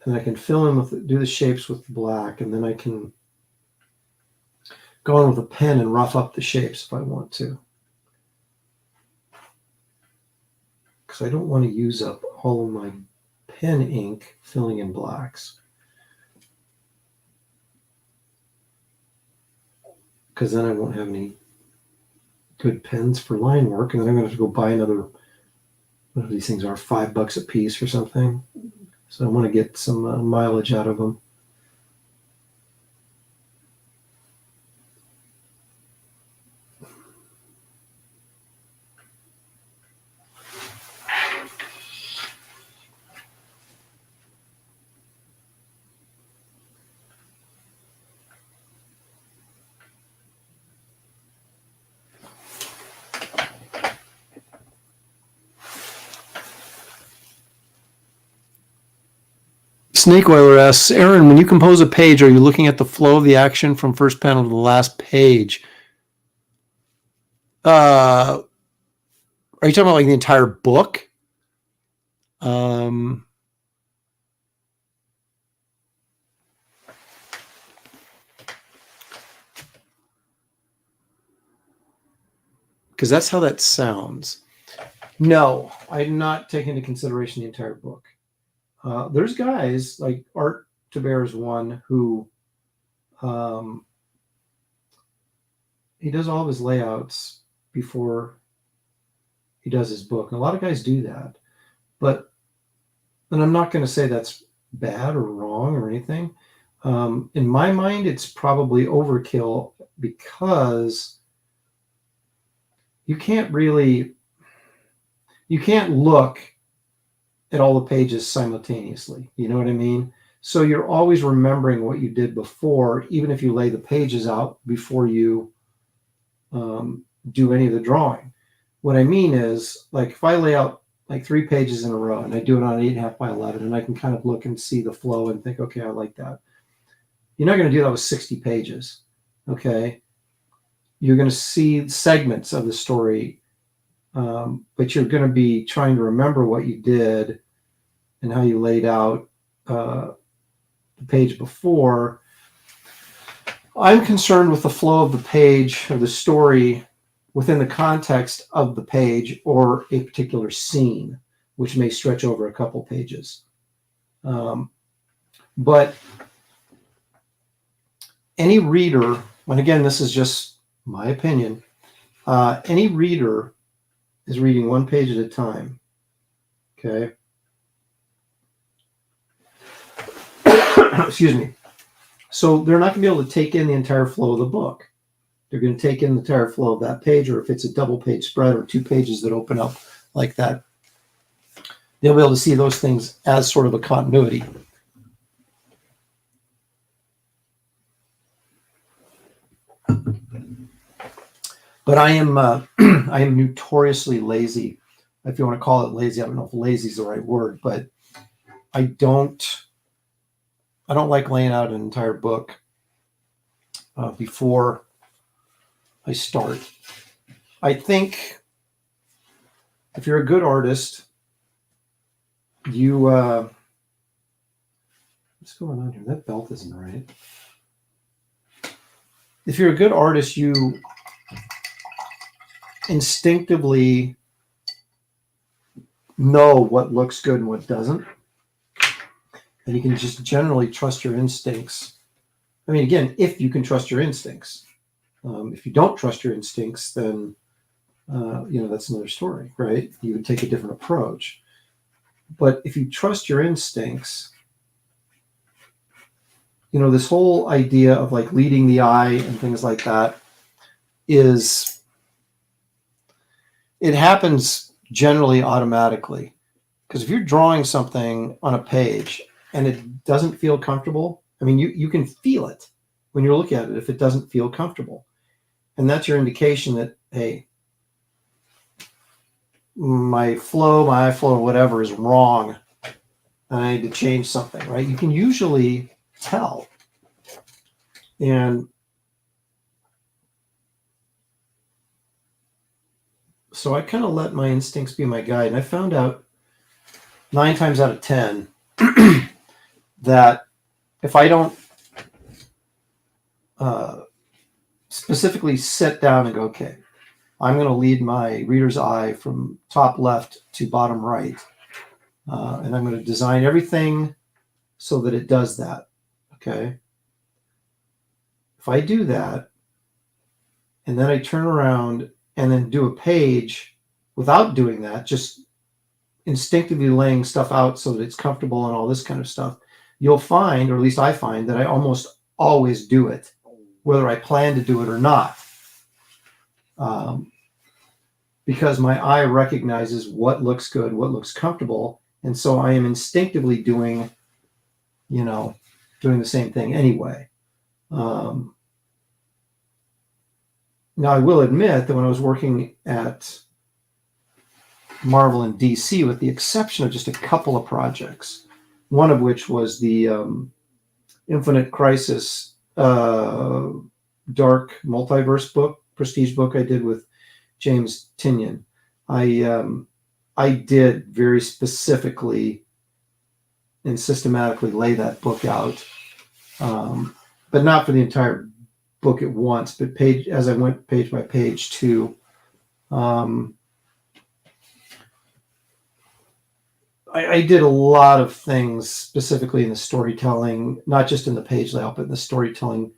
And I can fill in do the shapes with black, and then I can go in with a pen and rough up the shapes if I want to. Because I don't want to use up all of my pen ink filling in blacks. Because then I won't have any good pens for line work, and then I'm going to have to go buy another, what these things are, $5 a piece or something. So I want to get some mileage out of them. Snake Oiler asks, Aaron, when you compose a page, are you looking at the flow of the action from first panel to the last page? Are you talking about like the entire book? Because that's how that sounds. No, I did not take into consideration the entire book. There's guys like Art Taber's one who he does all of his layouts before he does his book. And a lot of guys do that. And I'm not going to say that's bad or wrong or anything. In my mind, it's probably overkill because you can't look at all the pages simultaneously. You know what I mean? So you're always remembering what you did before, even if you lay the pages out before you do any of the drawing. What I mean is, like, if I lay out like 3 pages in a row and I do it on 8.5 by 11, and I can kind of look and see the flow and think, okay, I like that. You're not going to do that with 60 pages. Okay. You're going to see segments of the story, but you're going to be trying to remember what you did and how you laid out the page before. I'm concerned with the flow of the page or the story within the context of the page or a particular scene, which may stretch over a couple pages. But any reader, and again, this is just my opinion, any reader is reading 1 page at a time. Okay. Excuse me. So they're not going to be able to take in the entire flow of the book. They're going to take in the entire flow of that page, or if it's a double page spread or 2 pages that open up like that, they'll be able to see those things as sort of a continuity. But I am notoriously lazy. If you want to call it lazy, I don't know if lazy is the right word, but I don't like laying out an entire book before I start. I think if you're a good artist, you what's going on here? That belt isn't right. If you're a good artist, you instinctively know what looks good and what doesn't. And you can just generally trust your instincts. I mean, again, if you can trust your instincts. If you don't trust your instincts, then, that's another story, right? You would take a different approach. But if you trust your instincts, this whole idea of like leading the eye and things like that it happens generally automatically. Because if you're drawing something on a page and it doesn't feel comfortable, I mean, you can feel it when you're looking at it if it doesn't feel comfortable. And that's your indication that, hey, my eye flow, whatever is wrong. And I need to change something, right? You can usually tell. And so I kind of let my instincts be my guide. And I found out 9 times out of 10 that if I don't specifically sit down and go, okay, I'm going to lead my reader's eye from top left to bottom right. And I'm going to design everything so that it does that. Okay. If I do that, and then I turn around and then do a page without doing that, just instinctively laying stuff out so that it's comfortable and all this kind of stuff, you'll find, or at least I find, that I almost always do it, whether I plan to do it or not. Because my eye recognizes what looks good, what looks comfortable. And so I am instinctively doing the same thing anyway. Now, I will admit that when I was working at Marvel and DC, with the exception of just a couple of projects, one of which was the Infinite Crisis dark multiverse book, prestige book I did with James Tinian. I did very specifically and systematically lay that book out, but not for the entire book at once, but page as I went page by page too. I did a lot of things specifically in the storytelling, not just in the page layout, but in the storytelling,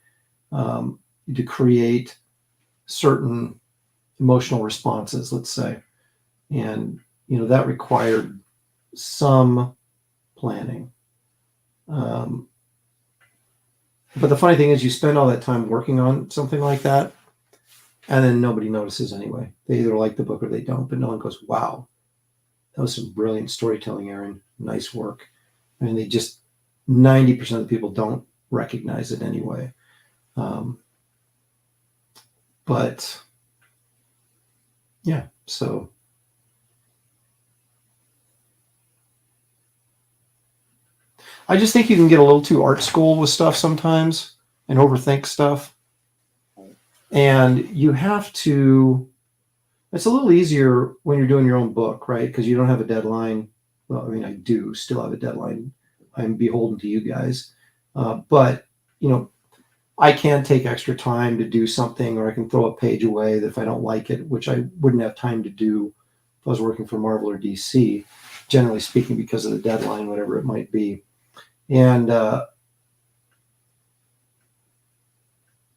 to create certain emotional responses, let's say. And, that required some planning. But the funny thing is, you spend all that time working on something like that, and then nobody notices anyway. They either like the book or they don't, but no one goes, wow, that was some brilliant storytelling, Aaron. Nice work. I mean, 90% of the people don't recognize it anyway. But yeah, so I just think you can get a little too art school with stuff sometimes and overthink stuff. And you have to, it's a little easier when you're doing your own book, right? Because you don't have a deadline. Well, I mean, I do still have a deadline. I'm beholden to you guys. But, I can take extra time to do something, or I can throw a page away that if I don't like it, which I wouldn't have time to do if I was working for Marvel or DC, generally speaking, because of the deadline, whatever it might be. And,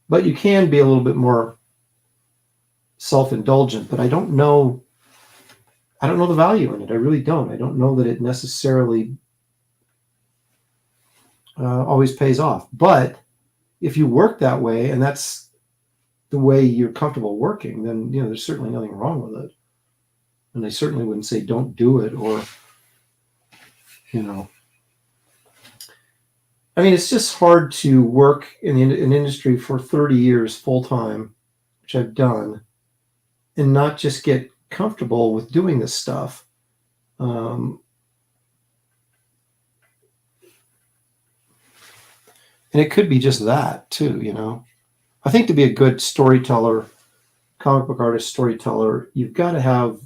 but you can be a little bit more self-indulgent, but I don't know the value in it. I really don't. I don't know that it necessarily always pays off. But if you work that way, and that's the way you're comfortable working, then there's certainly nothing wrong with it. And I certainly wouldn't say don't do it, or I mean, it's just hard to work in an industry for 30 years full time, which I've done, and not just get comfortable with doing this stuff. And it could be just that too, I think to be a good storyteller, comic book artist, storyteller, you've got to have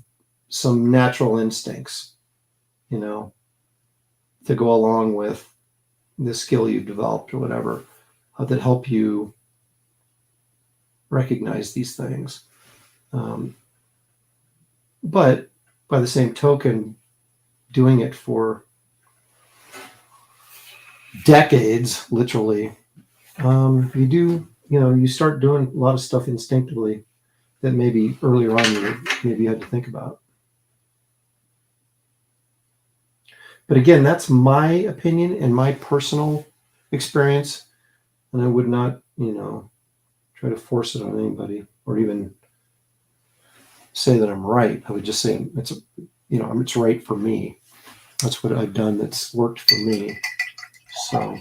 some natural instincts, to go along with the skill you've developed or whatever, that help you recognize these things. But by the same token, doing it for decades, literally, you start doing a lot of stuff instinctively that maybe earlier on you had to think about. But again, that's my opinion and my personal experience, and I would not, try to force it on anybody or even say that I'm right. I would just say it's right for me. That's what I've done that's worked for me. So,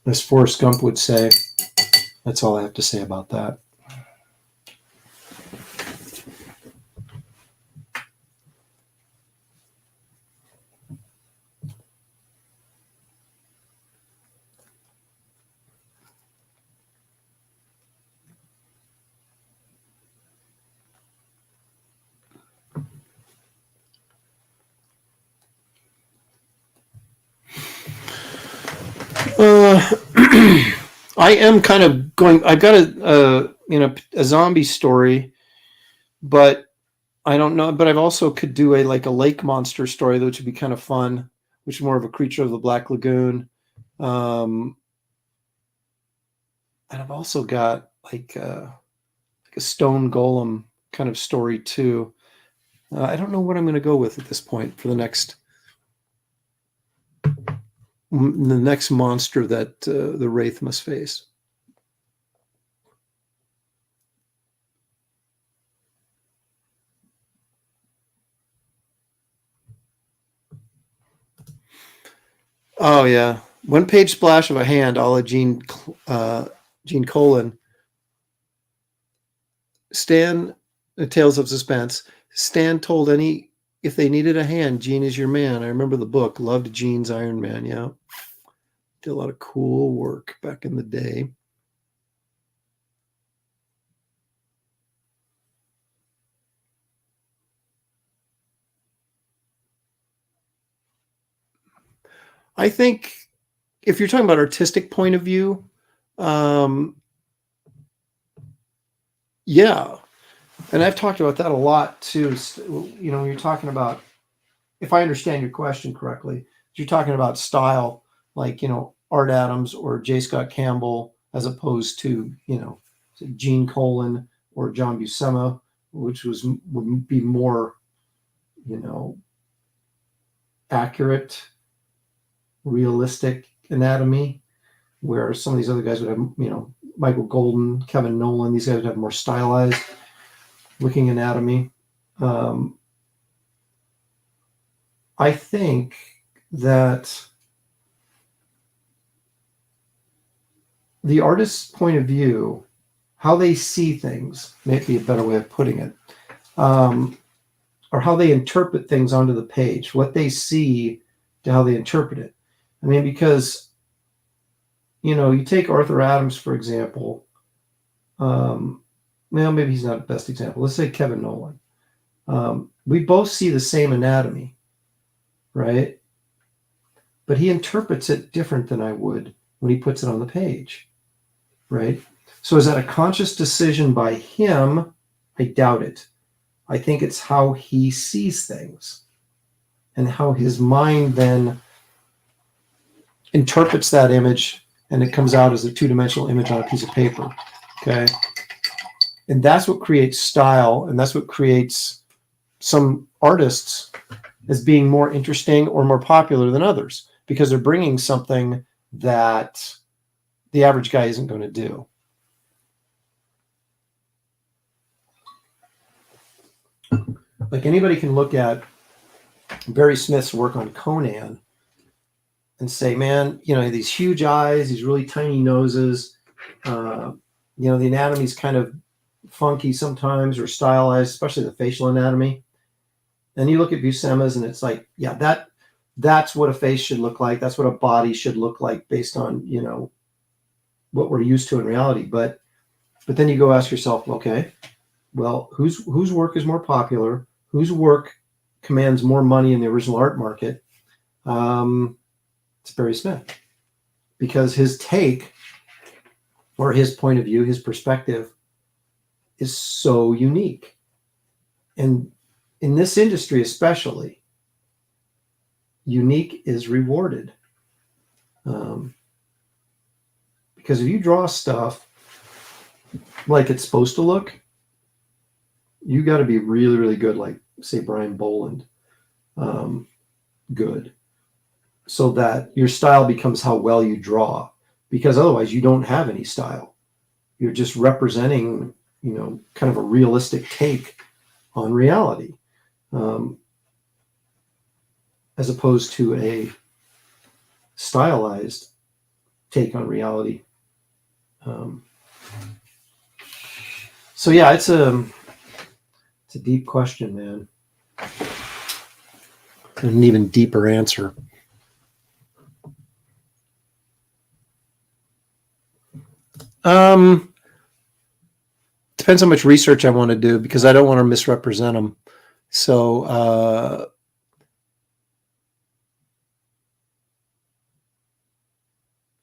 as Forrest Gump would say, that's all I have to say about that. I am kind of going. I've got a zombie story, but I don't know. But I've also could do a lake monster story, which would be kind of fun, which is more of a creature of the Black Lagoon. And I've also got like a stone golem kind of story too. I don't know what I'm going to go with at this point for the next monster that the Wraith must face. Oh yeah, one page splash of a hand, a la Gene Colan. Stan, Tales of Suspense. Stan told any if they needed a hand, Gene is your man. I remember the book. Loved Gene's Iron Man. Yeah. Did a lot of cool work back in the day. I think if you're talking about artistic point of view, yeah. And I've talked about that a lot too. You know, you're talking about, if I understand your question correctly, you're talking about style, like, you know, Art Adams or J. Scott Campbell, as opposed to, you know, Gene Colan or John Buscema, which would be more, you know, accurate, realistic anatomy, where some of these other guys would have, you know, Michael Golden, Kevin Nolan, these guys would have more stylized looking anatomy. I think that the artist's point of view, how they see things, may be a better way of putting it, or how they interpret things onto the page, what they see to how they interpret it. I mean, because, you know, you take Arthur Adams, for example. Well, maybe he's not the best example. Let's say Kevin Nolan. We both see the same anatomy, right? But he interprets it different than I would when he puts it on the page, right? So is that a conscious decision by him? I doubt it. I think it's how he sees things and how his mind then interprets that image, and it comes out as a two-dimensional image on a piece of paper, okay? And that's what creates style, and that's what creates some artists as being more interesting or more popular than others, because they're bringing something that the average guy isn't going to do. Like, anybody can look at Barry Smith's work on Conan and say, man, you know, these huge eyes, these really tiny noses, you know, the anatomy's kind of funky sometimes or stylized, especially the facial anatomy. And you look at Buscema's and it's like, yeah, that's what a face should look like. That's what a body should look like based on, you know, what we're used to in reality. But then you go ask yourself, okay, well, whose work is more popular? Whose work commands more money in the original art market? It's Barry Smith, because his take or his point of view, his perspective is so unique. And in this industry especially, unique is rewarded. Because if you draw stuff like it's supposed to look, you got to be really, really good, like, say, Brian Boland, good, so that your style becomes how well you draw, because otherwise you don't have any style. You're just representing, you know, kind of a realistic take on reality, as opposed to a stylized take on reality. So yeah, it's a deep question, man, and an even deeper answer. Depends how much research I want to do, because I don't want to misrepresent them. So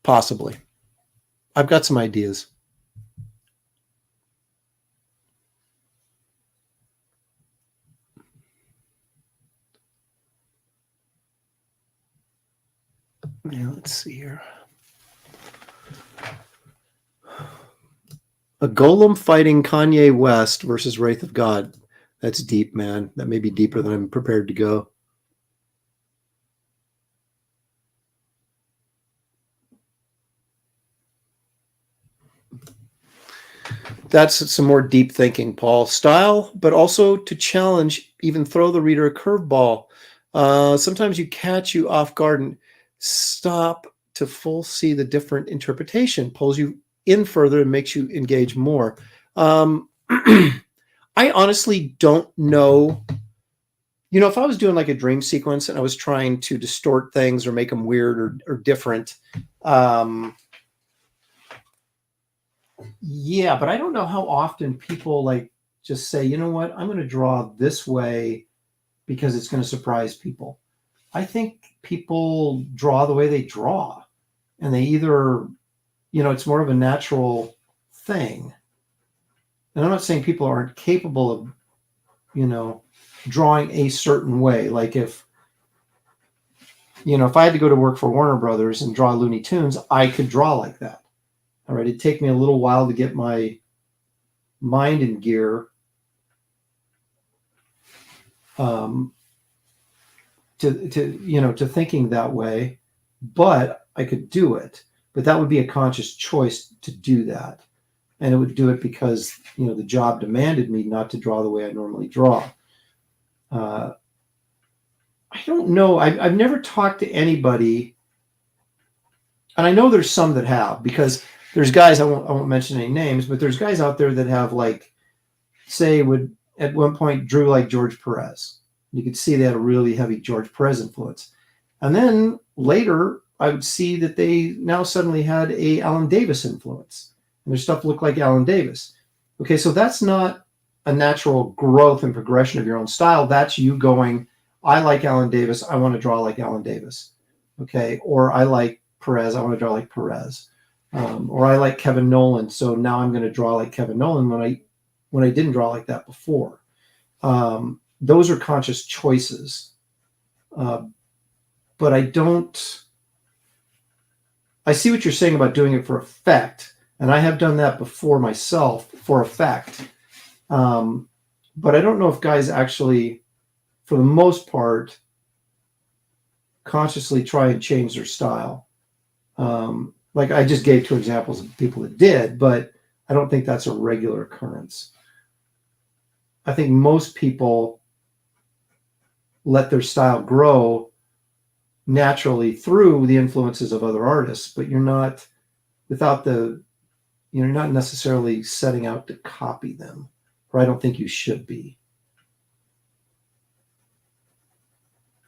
possibly. I've got some ideas. Yeah, let's see here. A golem fighting Kanye West versus Wraith of God. That's deep, man. That may be deeper than I'm prepared to go. That's some more deep thinking, Paul. Style, but also to challenge, even throw the reader a curveball. Sometimes you catch you off guard and stop to full see the different interpretation, pulls you in further and makes you engage more. I honestly don't know You know, if I was doing like a dream sequence and I was trying to distort things or make them weird or different, yeah, but I don't know how often people like just say, you know what, I'm going to draw this way because it's going to surprise people. I think people draw the way they draw, and they either, you know, it's more of a natural thing. And I'm not saying people aren't capable of, you know, drawing a certain way. Like if, you know, if I had to go to work for Warner Brothers and draw Looney Tunes, I could draw like that. All right. It'd take me a little while to get my mind in gear to thinking that way, but I could do it. But that would be a conscious choice to do that. And it would do it because, you know, the job demanded me not to draw the way I normally draw. I don't know. I've never talked to anybody, and I know there's some that have, because there's guys, I won't mention any names, but there's guys out there that have, like, say, would at one point drew like George Perez. You could see they had a really heavy George Perez influence. And then later, I would see that they now suddenly had a Alan Davis influence, and their stuff looked like Alan Davis. Okay, so that's not a natural growth and progression of your own style. That's you going, I like Alan Davis, I want to draw like Alan Davis. Okay, or I like Perez, I want to draw like Perez. Or I like Kevin Nolan, so now I'm going to draw like Kevin Nolan when I didn't draw like that before. Those are conscious choices. But I see what you're saying about doing it for effect. And I have done that before myself for effect. But I don't know if guys actually, for the most part, consciously try and change their style. Like I just gave two examples of people that did, but I don't think that's a regular occurrence. I think most people let their style grow naturally through the influences of other artists, but you're not not necessarily setting out to copy them, or I don't think you should be.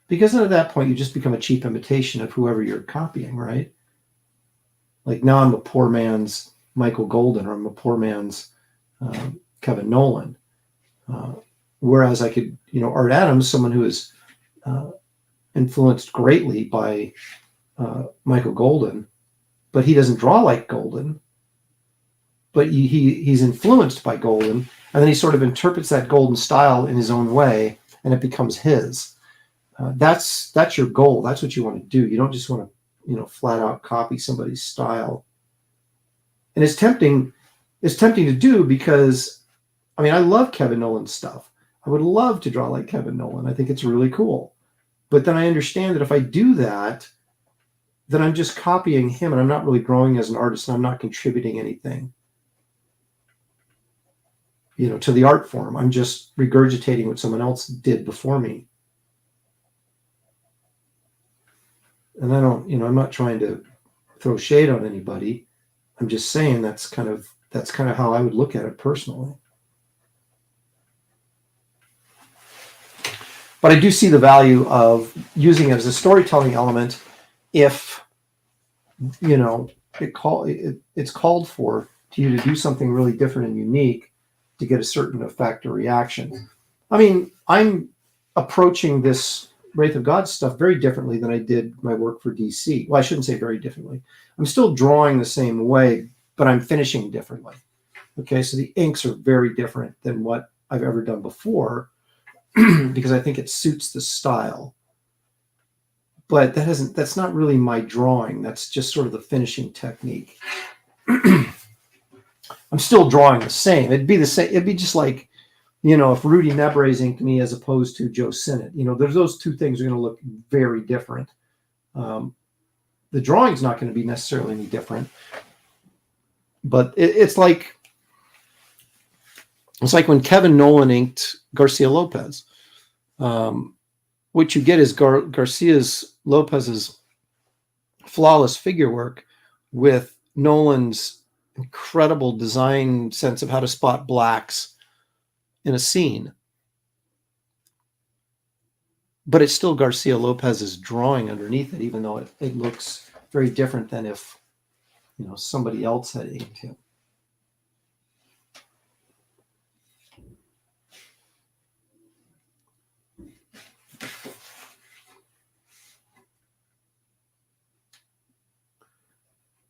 Because at that point, you just become a cheap imitation of whoever you're copying, right? Like now I'm a poor man's Michael Golden, or I'm a poor man's Kevin Nolan. Whereas I could, Art Adams, someone who is influenced greatly by Michael Golden, but he doesn't draw like Golden, but he's influenced by Golden, and then he sort of interprets that Golden style in his own way, and it becomes his. That's your goal. That's what you want to do. You don't just want to, flat out copy somebody's style. And it's tempting to do because, I love Kevin Nolan's stuff. I would love to draw like Kevin Nolan. I think it's really cool. But then I understand that if I do that, then I'm just copying him, and I'm not really growing as an artist, and I'm not contributing anything, to the art form. I'm just regurgitating what someone else did before me. And I'm not trying to throw shade on anybody. I'm just saying that's kind of how I would look at it personally. But I do see the value of using it as a storytelling element if, it's called for to you to do something really different and unique to get a certain effect or reaction. I'm approaching this Wraith of God stuff very differently than I did my work for DC. Well, I shouldn't say very differently. I'm still drawing the same way, but I'm finishing differently. Okay, so the inks are very different than what I've ever done before because I think it suits the style. But that's not really my drawing. That's just sort of the finishing technique. I'm still drawing the same. It'd be the same. It'd be just like, if Rudy Nebrez inked me as opposed to Joe Sinnott, there's those two things are going to look very different. The drawing's not going to be necessarily any different, but it's like when Kevin Nolan inked Garcia Lopez. What you get is Garcia's Lopez's flawless figure work with Nolan's incredible design sense of how to spot blacks in a scene. but it's still Garcia Lopez's drawing underneath it, even though it looks very different than if, somebody else had inked him.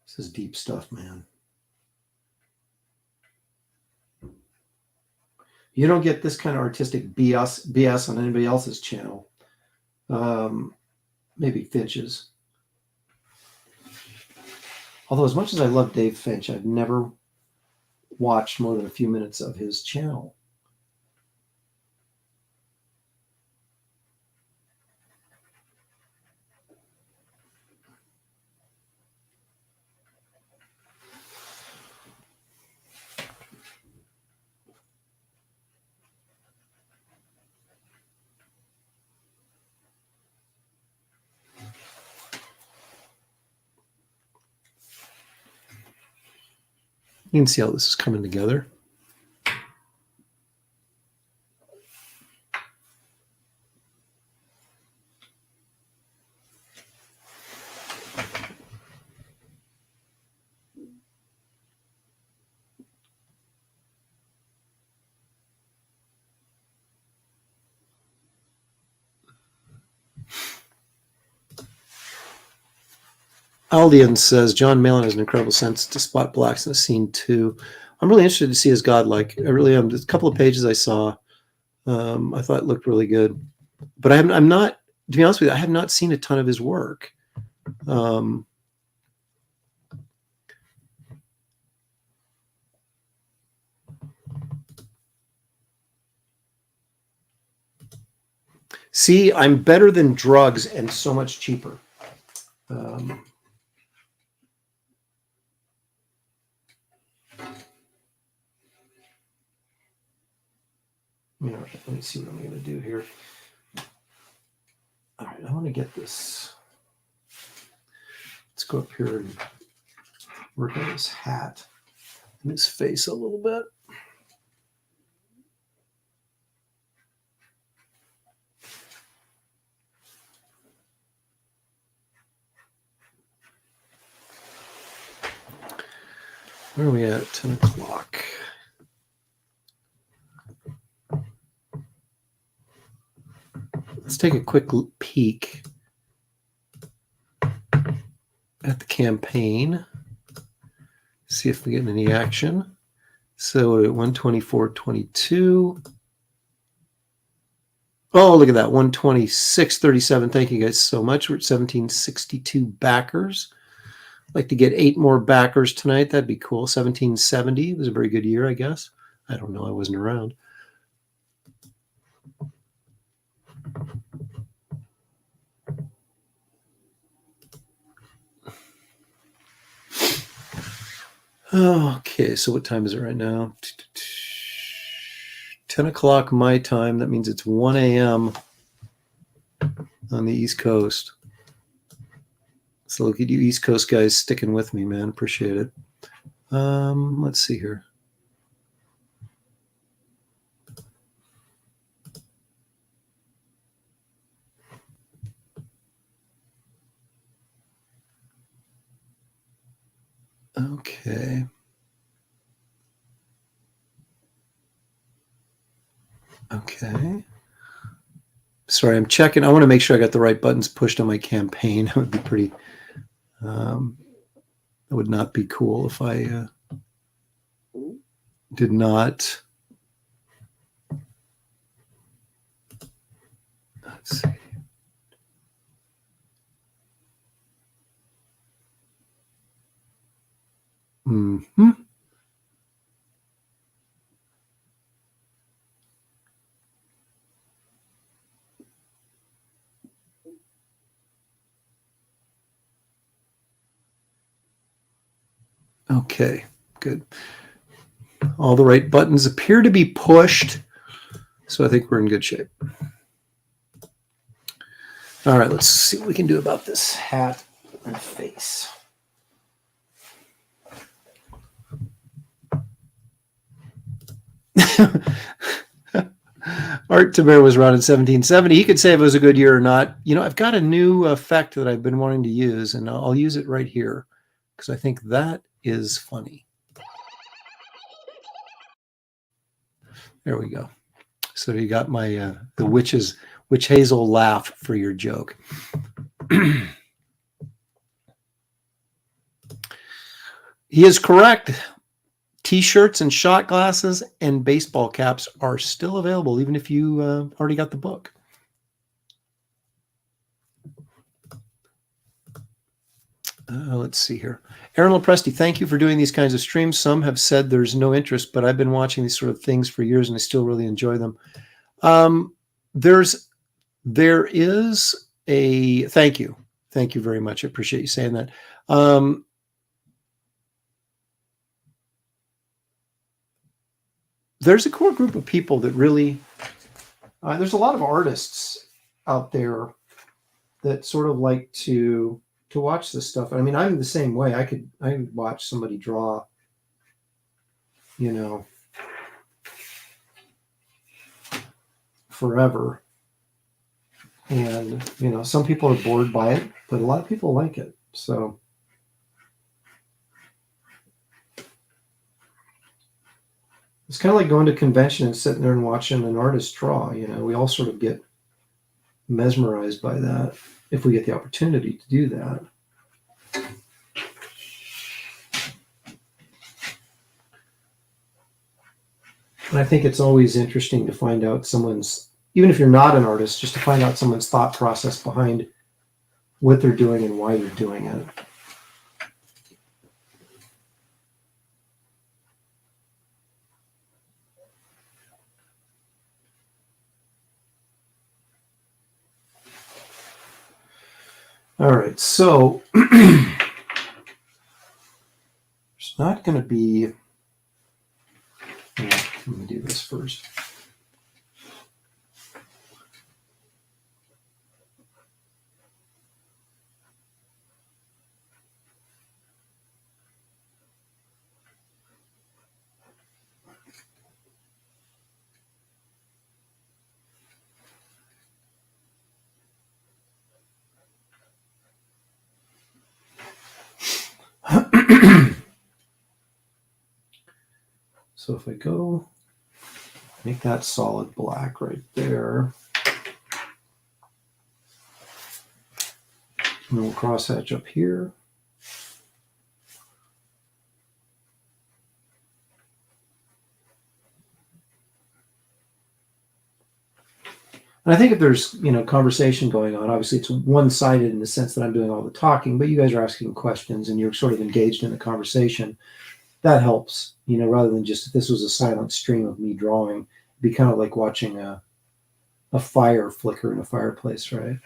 This is deep stuff, man. You don't get this kind of artistic BS on anybody else's channel. Maybe Finch's. Although as much as I love Dave Finch, I've never watched more than a few minutes of his channel. You can see how this is coming together. Aldian says John Malin has an incredible sense to spot blacks in the scene too. I'm really interested to see his godlike. I really am. There's a couple of pages I saw. I thought looked really good, but I'm not. To be honest with you, I have not seen a ton of his work. See, I'm better than drugs and so much cheaper. Let me see what I'm going to do here. All right, I want to get this. Let's go up here and work on his hat and his face a little bit. Where are we at? 10 o'clock. Let's take a quick peek at the campaign. See if we get any action. So at 124.22. Oh, look at that. 126.37. Thank you guys so much. We're at 1762 backers. I'd like to get 8 more backers tonight. That'd be cool. 1770 was a very good year, I guess. I don't know. I wasn't around. Okay, so what time is it right now? 10 o'clock my time. That means it's 1 a.m. on the East Coast. So look at you East Coast guys sticking with me, man. Appreciate it. Let's see here. Okay. Okay. Sorry, I'm checking. I want to make sure I got the right buttons pushed on my campaign. That would be pretty. That would not be cool if I did not. Let's see. Mm-hmm. Okay, good. All the right buttons appear to be pushed, so I think we're in good shape. All right, let's see what we can do about this hat and face. Art Taber was around in 1770. He could say if it was a good year or not. You know, I've got a new effect that I've been wanting to use, and I'll use it right here because I think that is funny. There we go. So you got my the witch hazel laugh for your joke. He is correct. T-shirts and shot glasses and baseball caps are still available, even if you already got the book. Let's see here. Aaron Lopresti, thank you for doing these kinds of streams. Some have said there's no interest, but I've been watching these sort of things for years, and I still really enjoy them. There is a thank you very much. I appreciate you saying that. There's a core group of people that really. There's a lot of artists out there that sort of like to watch this stuff. I mean, I'm the same way. I could watch somebody draw, you know, forever. And, you know, some people are bored by it, but a lot of people like it. So it's kind of like going to a convention and sitting there and watching an artist draw. You know, we all sort of get mesmerized by that if we get the opportunity to do that. And I think it's always interesting to find out someone's, even if you're not an artist, just to find out someone's thought process behind what they're doing and why they're doing it. All right, so there's not going to be. Let me do this first. So if I go make that solid black right there, and then we'll cross hatch up here. And I think if there's, you know, conversation going on, obviously it's one-sided in the sense that I'm doing all the talking, but you guys are asking questions and you're sort of engaged in the conversation. That helps, you know, rather than just if this was a silent stream of me drawing, it'd be kind of like watching a fire flicker in a fireplace, right?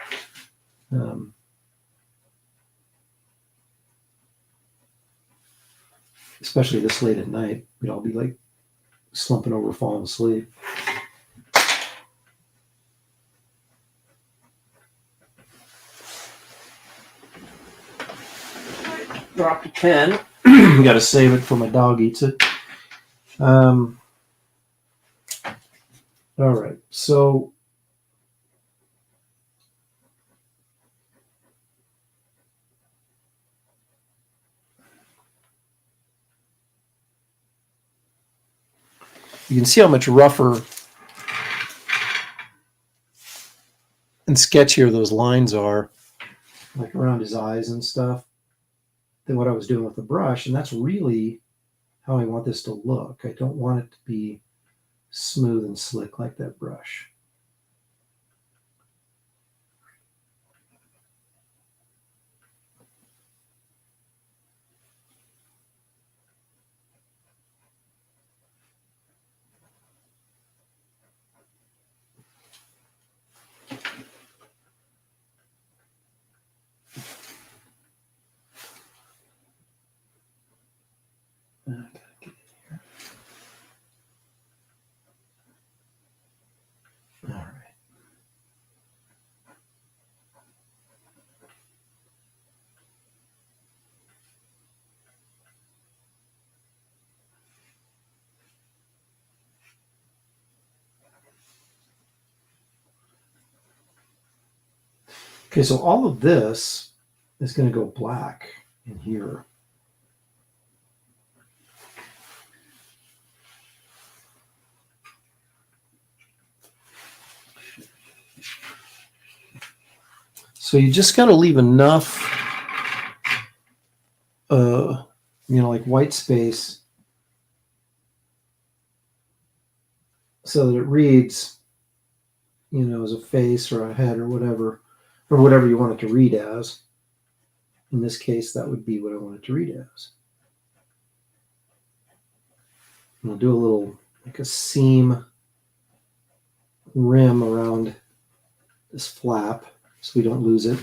Especially this late at night, we'd all be like slumping over, falling asleep. Dropped a pen. Got to save it for my dog eats it. All right, so you can see how much rougher and sketchier those lines are, like around his eyes and stuff, than what I was doing with the brush. And that's really how I want this to look. I don't want it to be smooth and slick like that brush. All right. Okay, so all of this is going to go black in here. So you just got to leave enough, like white space so that it reads, as a face or a head or whatever you want it to read as. In this case, that would be what I want it to read as. And I'll do a little, like a seam rim around this flap so we don't lose it.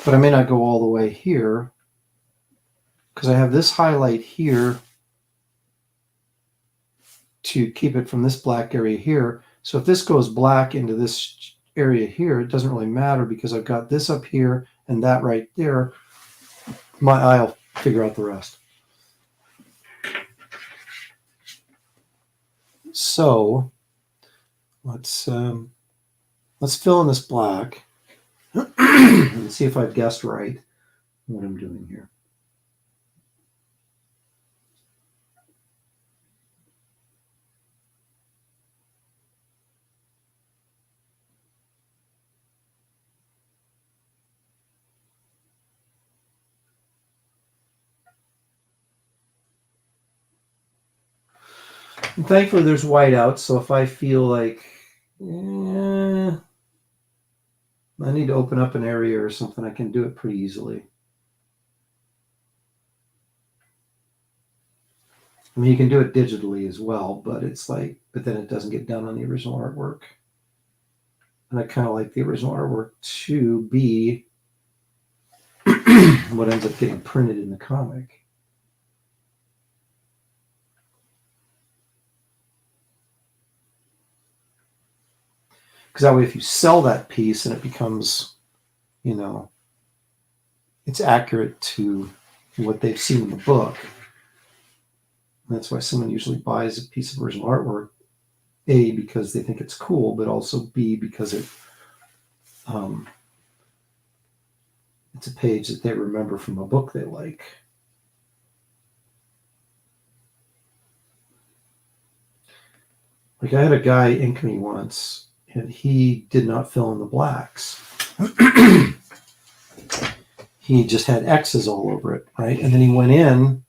But I may not go all the way here because I have this highlight here to keep it from this black area here. So if this goes black into this area here, it doesn't really matter because I've got this up here and that right there. My eye will figure out the rest. So let's fill in this black and see if I've guessed right what I'm doing here. And thankfully there's white out, so if I feel like I need to open up an area or something, I can do it pretty easily. I mean, you can do it digitally as well, but but then it doesn't get done on the original artwork. And I kind of like the original artwork to be what ends up getting printed in the comic. Because that way, if you sell that piece and it becomes, it's accurate to what they've seen in the book. And that's why someone usually buys a piece of original artwork, A, because they think it's cool, but also B, because it's a page that they remember from a book they like. Like I had a guy ink me once, and he did not fill in the blacks. He just had X's all over it, right? And then he went in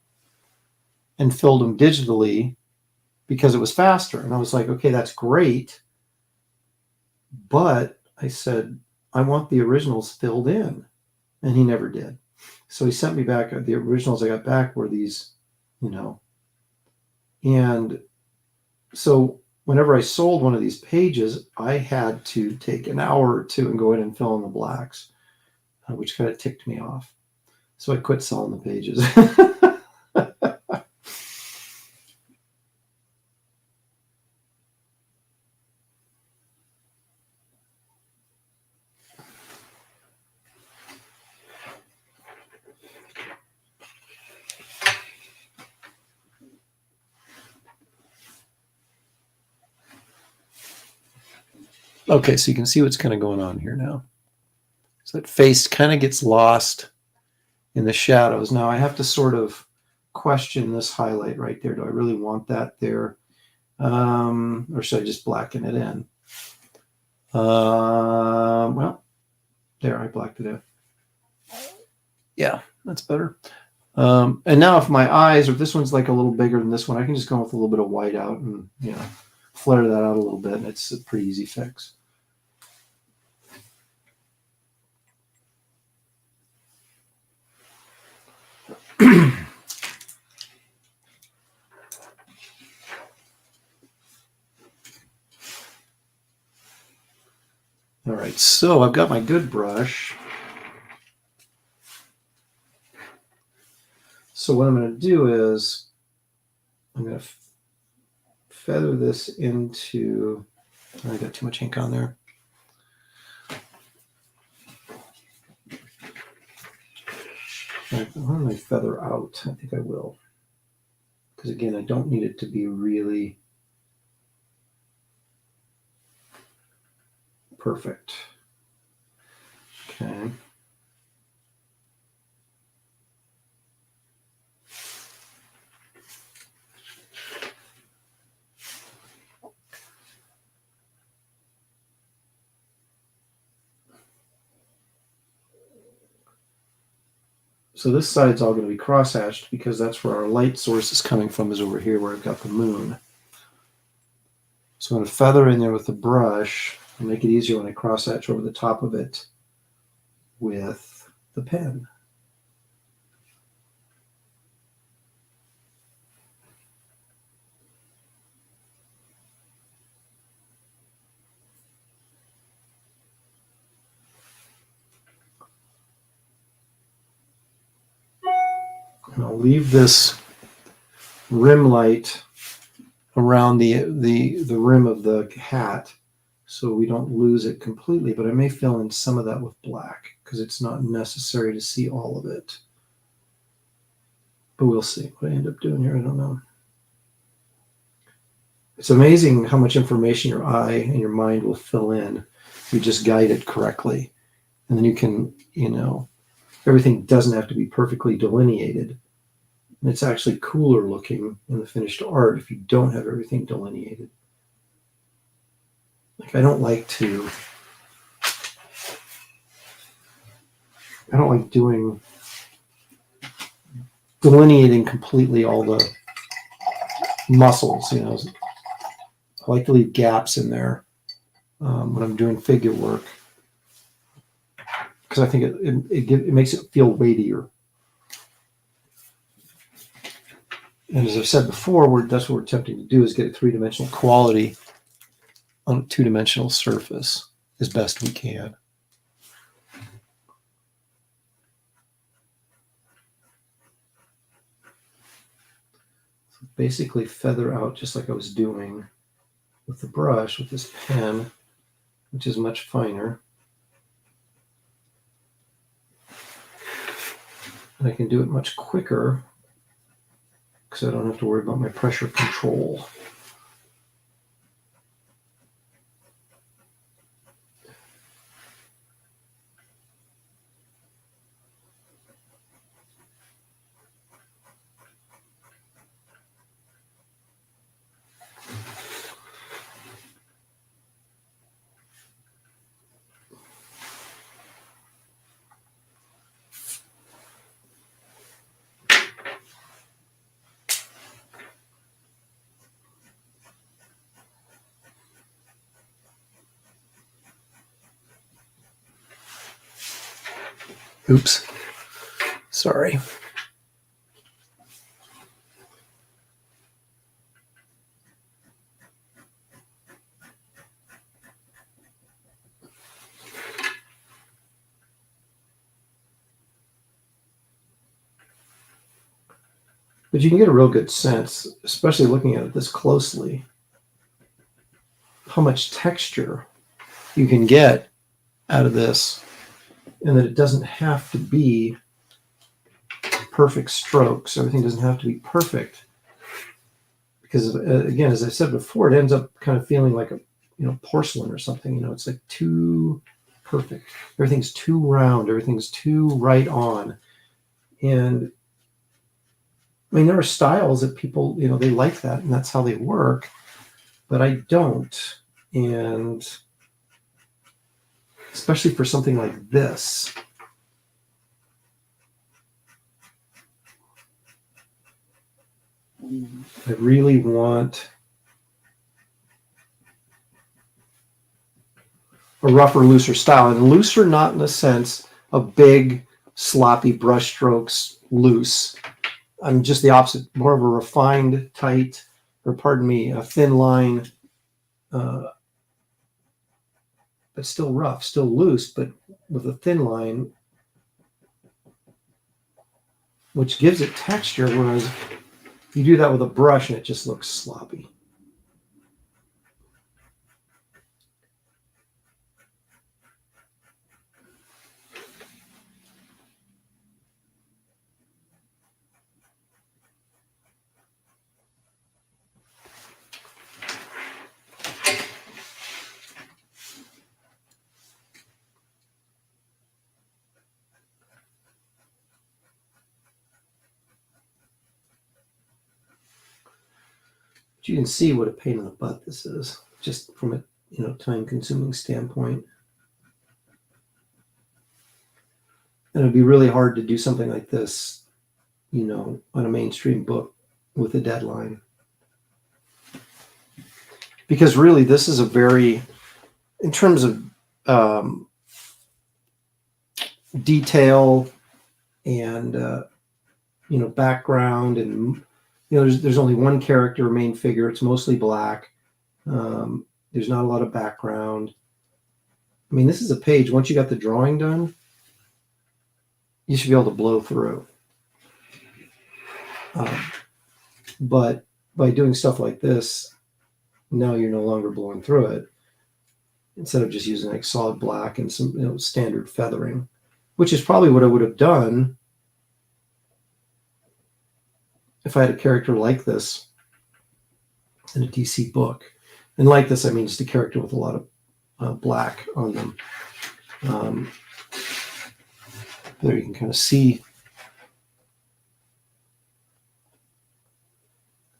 and filled them digitally because it was faster. And I was like, okay, that's great. But I said, I want the originals filled in. And he never did. So he sent me back, the originals I got back were these, And so whenever I sold one of these pages, I had to take an hour or two and go in and fill in the blacks, which kind of ticked me off. So I quit selling the pages. Okay, so you can see what's kind of going on here now. So that face kind of gets lost in the shadows. Now I have to sort of question this highlight right there. Do I really want that there? Or should I just blacken it in? Well, there, I blacked it in. Yeah, that's better. And now if my eyes, or if this one's like a little bigger than this one, I can just go with a little bit of white out and, flare that out a little bit, and it's a pretty easy fix. All right, so I've got my good brush. So what I'm going to do is I'm going to feather this into, I got too much ink on there. Why don't I feather out? I think I will. Because again, I don't need it to be really perfect. Okay. So this side's all going to be crosshatched because that's where our light source is coming from, is over here where I've got the moon. So I'm going to feather in there with the brush and make it easier when I crosshatch over the top of it with the pen. And I'll leave this rim light around the rim of the hat so we don't lose it completely, but I may fill in some of that with black because it's not necessary to see all of it. But we'll see what I end up doing here. I don't know. It's amazing how much information your eye and your mind will fill in. You just guide it correctly. And then you can, everything doesn't have to be perfectly delineated. And it's actually cooler looking in the finished art if you don't have everything delineated. Like I don't like delineating completely all the muscles, I like to leave gaps in there when I'm doing figure work because I think it makes it feel weightier. And as I've said before, that's what we're attempting to do is get a three-dimensional quality on a two-dimensional surface as best we can. So basically feather out just like I was doing with the brush, with this pen, which is much finer. And I can do it much quicker because I don't have to worry about my pressure control. Oops. Sorry. But you can get a real good sense, especially looking at it this closely, how much texture you can get out of this, and that it doesn't have to be perfect strokes. Everything doesn't have to be perfect. Because again, as I said before, it ends up kind of feeling like porcelain or something. It's like too perfect. Everything's too round. Everything's too right on. And I mean, there are styles that people, they like that, and that's how they work. But I don't. And especially for something like this, I really want a rougher, looser style. And looser, not in the sense of big, sloppy brush strokes, loose. I'm just the opposite, more of a refined, tight, a thin line, but still rough, still loose, but with a thin line, which gives it texture, whereas you do that with a brush and it just looks sloppy. But you can see what a pain in the butt this is, just from a time-consuming standpoint. And it'd be really hard to do something like this, on a mainstream book with a deadline. Because really, this is a very, in terms of detail and background, and there's only one character, main figure. It's mostly black. There's not a lot of background. I mean, this is a page. Once you got the drawing done, you should be able to blow through. But by doing stuff like this, now you're no longer blowing through it. Instead of just using like solid black and some standard feathering, which is probably what I would have done if I had a character like this in a DC book. And like this, I mean just a character with a lot of black on them. There you can kind of see.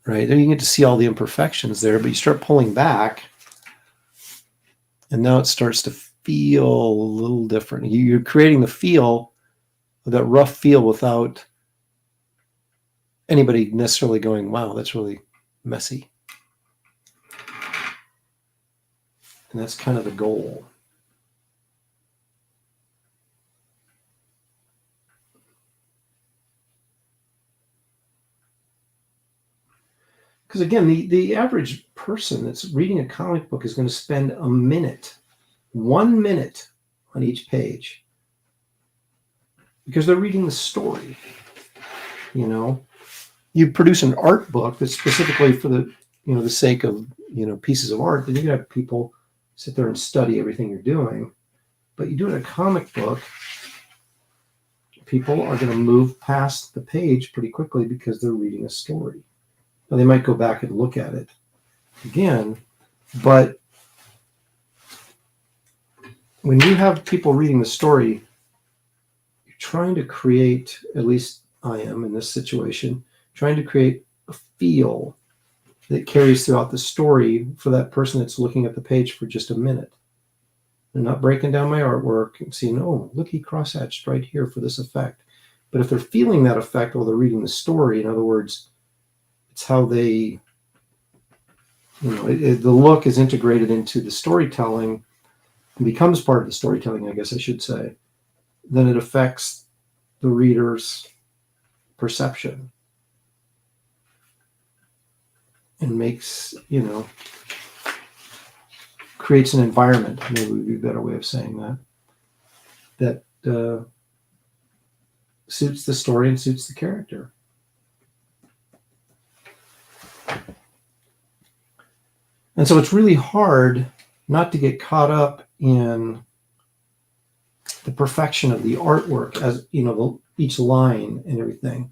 Right, there you get to see all the imperfections there, but you start pulling back, and now it starts to feel a little different. You're creating the feel, that rough feel, without anybody necessarily going, wow, that's really messy. And that's kind of the goal. Because again, the average person that's reading a comic book is going to spend 1 minute on each page, because they're reading the story. You produce an art book that's specifically for the sake of pieces of art, then you can have people sit there and study everything you're doing. But you do it in a comic book, people are going to move past the page pretty quickly because they're reading a story. Now, they might go back and look at it again, but when you have people reading the story, you're trying to create, at least I am in this situation, trying to create a feel that carries throughout the story for that person that's looking at the page for just a minute. They're not breaking down my artwork and seeing, oh, look, he cross-hatched right here for this effect. But if they're feeling that effect while they're reading the story, in other words, it's how they, the look is integrated into the storytelling and becomes part of the storytelling, I guess I should say, then it affects the reader's perception and makes, creates an environment, maybe would be a better way of saying that, suits the story and suits the character. And so it's really hard not to get caught up in the perfection of the artwork, as each line and everything.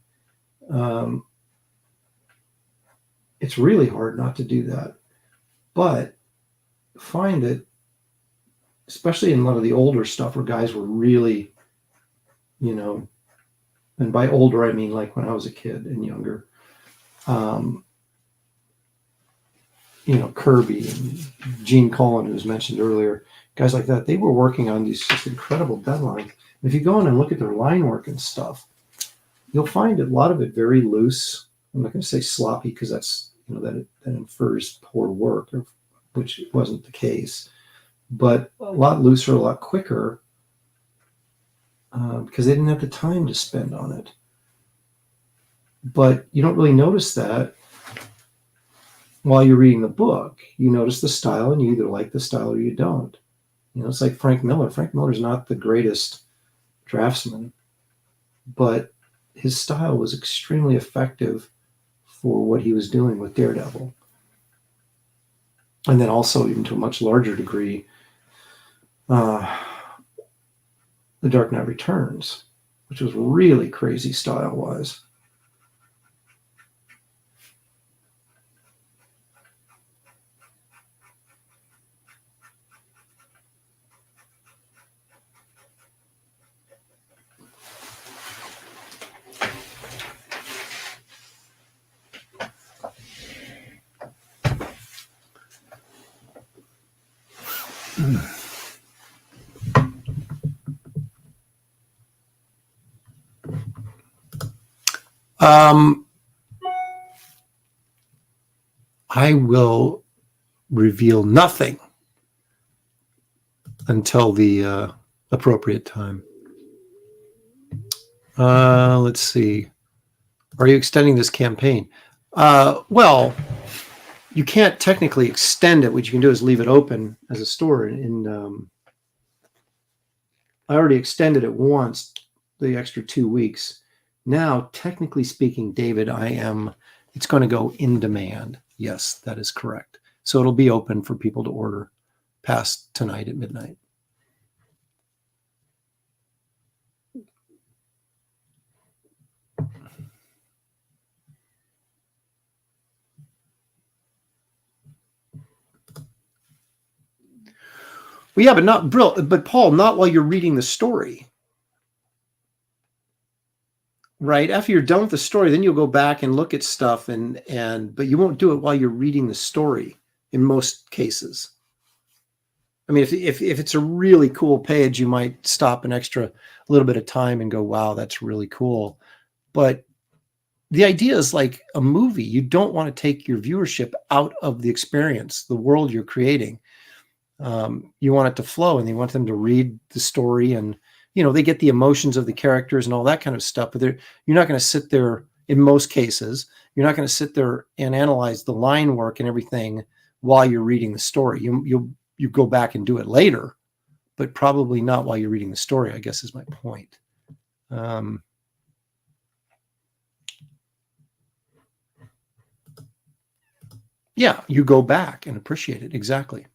It's really hard not to do that. But find it, especially in a lot of the older stuff where guys were really, and by older I mean like when I was a kid and younger, Kirby and Gene Colan, who was mentioned earlier, guys like that, they were working on these just incredible deadlines. And if you go in and look at their line work and stuff, you'll find a lot of it very loose. I'm not going to say sloppy because that's, that infers poor work, which wasn't the case, but a lot looser, a lot quicker, because they didn't have the time to spend on it. But you don't really notice that while you're reading the book. You notice the style, and you either like the style or you don't. It's like Frank Miller. Frank Miller's not the greatest draftsman, but his style was extremely effective for what he was doing with Daredevil. And then also, even to a much larger degree, The Dark Knight Returns, which was really crazy style-wise. I will reveal nothing until the appropriate time. Let's see. Are you extending this campaign? Well, you can't technically extend it. What you can do is leave it open as a store. And I already extended it once, the extra 2 weeks. Now, technically speaking, David, it's going to go in demand. Yes, that is correct. So it'll be open for people to order past tonight at midnight. Well, yeah, but Paul, not while you're reading the story. Right after you're done with the story, then you'll go back and look at stuff, but you won't do it while you're reading the story in most cases. I mean, if it's a really cool page, you might stop a little bit of time and go, "Wow, that's really cool." But the idea is like a movie. You don't want to take your viewership out of the experience, the world you're creating. You want it to flow, and you want them to read the story, and they get the emotions of the characters and all that kind of stuff. But you're not going to sit there. In most cases, you're not going to sit there and analyze the line work and everything while you're reading the story. You go back and do it later, but probably not while you're reading the story, I guess is my point. Yeah, you go back and appreciate it. Exactly.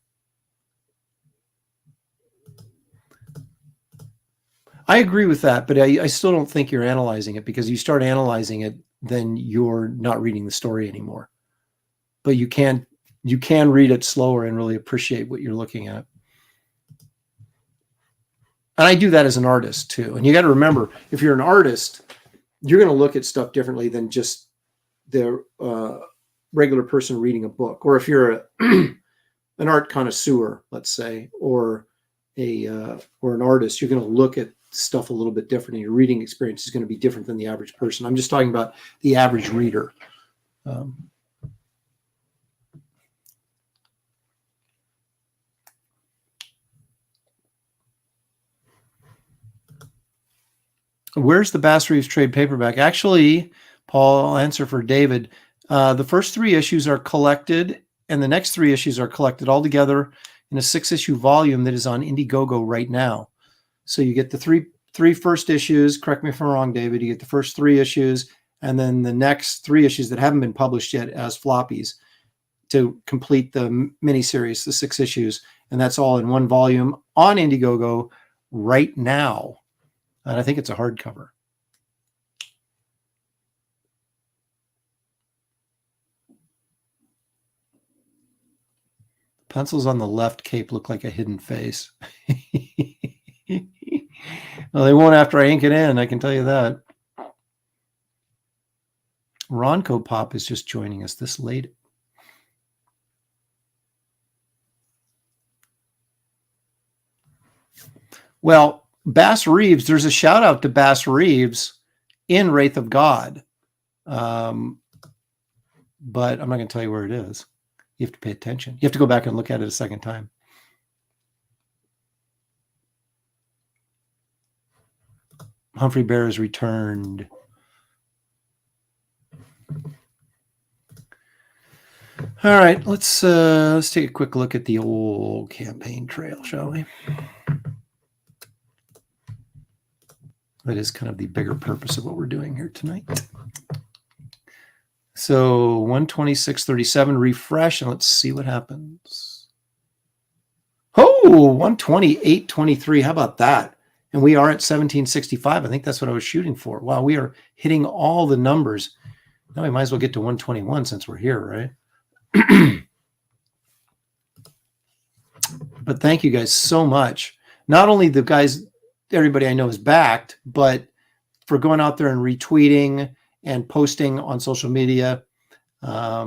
I agree with that, but I still don't think you're analyzing it, because you start analyzing it, then you're not reading the story anymore. But you can read it slower and really appreciate what you're looking at. And I do that as an artist too. And you got to remember, if you're an artist, you're going to look at stuff differently than just the regular person reading a book. Or if you're an art connoisseur, let's say, or an artist, you're going to look at stuff a little bit different, and your reading experience is going to be different than the average person. I'm just talking about the average reader. Where's the Bass Reeves trade paperback? Actually, Paul, I'll answer for David. The first 3 issues are collected, and the next 3 issues are collected all together in a 6-issue volume that is on Indiegogo right now. So you get the three first issues. Correct me if I'm wrong, David. You get the first 3 issues, and then the next 3 issues that haven't been published yet as floppies to complete the miniseries, the 6 issues. And that's all in one volume on Indiegogo right now. And I think it's a hardcover. Pencils on the left cape look like a hidden face. Well, they won't after I ink it in, I can tell you that. Ronco Pop is just joining us this late. Well, Bass Reeves, there's a shout out to Bass Reeves in Wraith of God. But I'm not going to tell you where it is. You have to pay attention. You have to go back and look at it a second time. Humphrey Bear is returned. All right, let's take a quick look at the old campaign trail, shall we? That is kind of the bigger purpose of what we're doing here tonight. So 126.37, refresh, and let's see what happens. Oh, 128.23. How about that? And we are at 1765. I think that's what I was shooting for. Wow, we are hitting all the numbers. Now we might as well get to 121 since we're here, right? But thank you guys so much. Not only the guys, everybody I know is backed, but for going out there and retweeting and posting on social media. I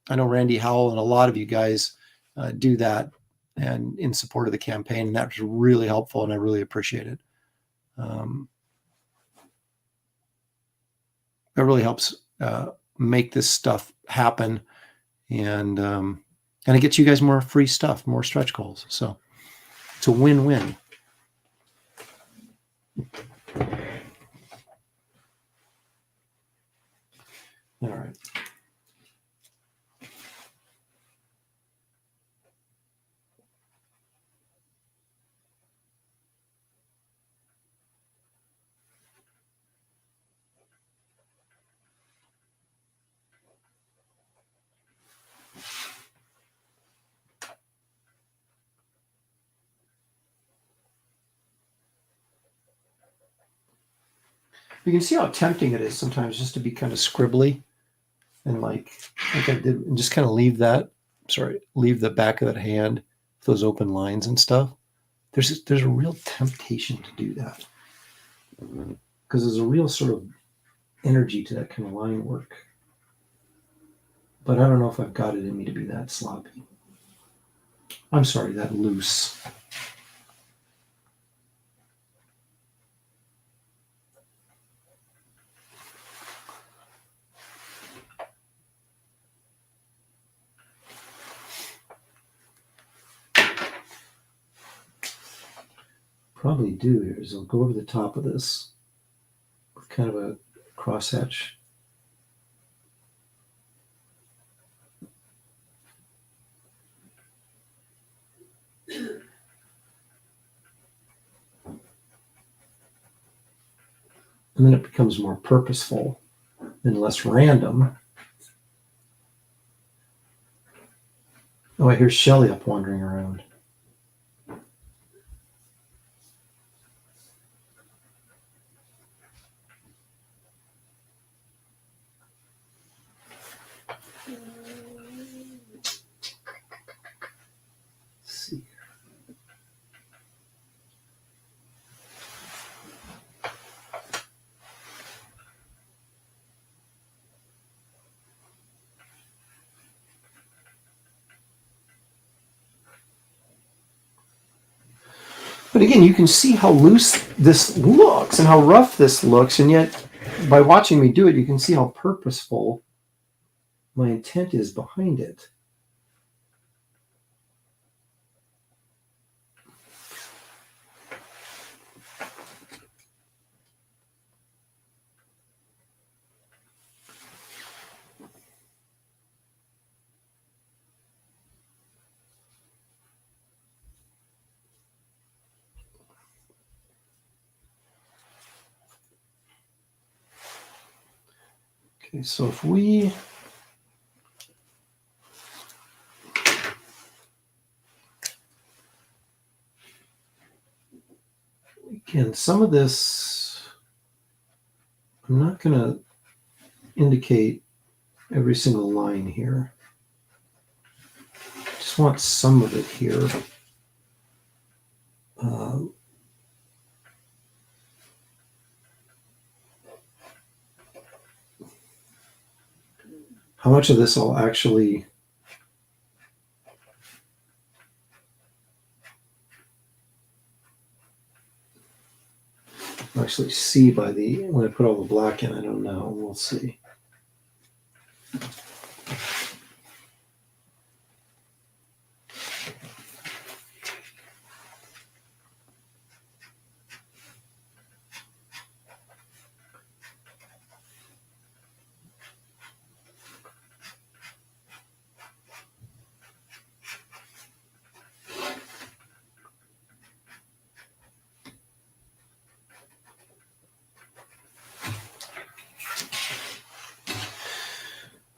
know Randy Howell and a lot of you guys do that. and in support of the campaign. And that was really helpful, and I really appreciate it. It really helps make this stuff happen, and it gets you guys more free stuff, more stretch goals. So it's a win-win. All right. You can see how tempting it is sometimes just to be kind of scribbly and like I did, and just kind of leave the back of that hand, those open lines and stuff. There's a real temptation to do that because there's a real sort of energy to that kind of line work. But I don't know if I've got it in me to be that sloppy. I'm sorry, that loose. Probably do here is I'll go over the top of this with kind of a crosshatch. And then it becomes more purposeful and less random. Oh, I hear Shelly up wandering around. But again, you can see how loose this looks and how rough this looks, and yet by watching me do it, you can see how purposeful my intent is behind it. Okay, so if we again, some of this, I'm not going to indicate every single line here. Just want some of it here. How much of this I'll actually see by when I put all the black in, I don't know. We'll see.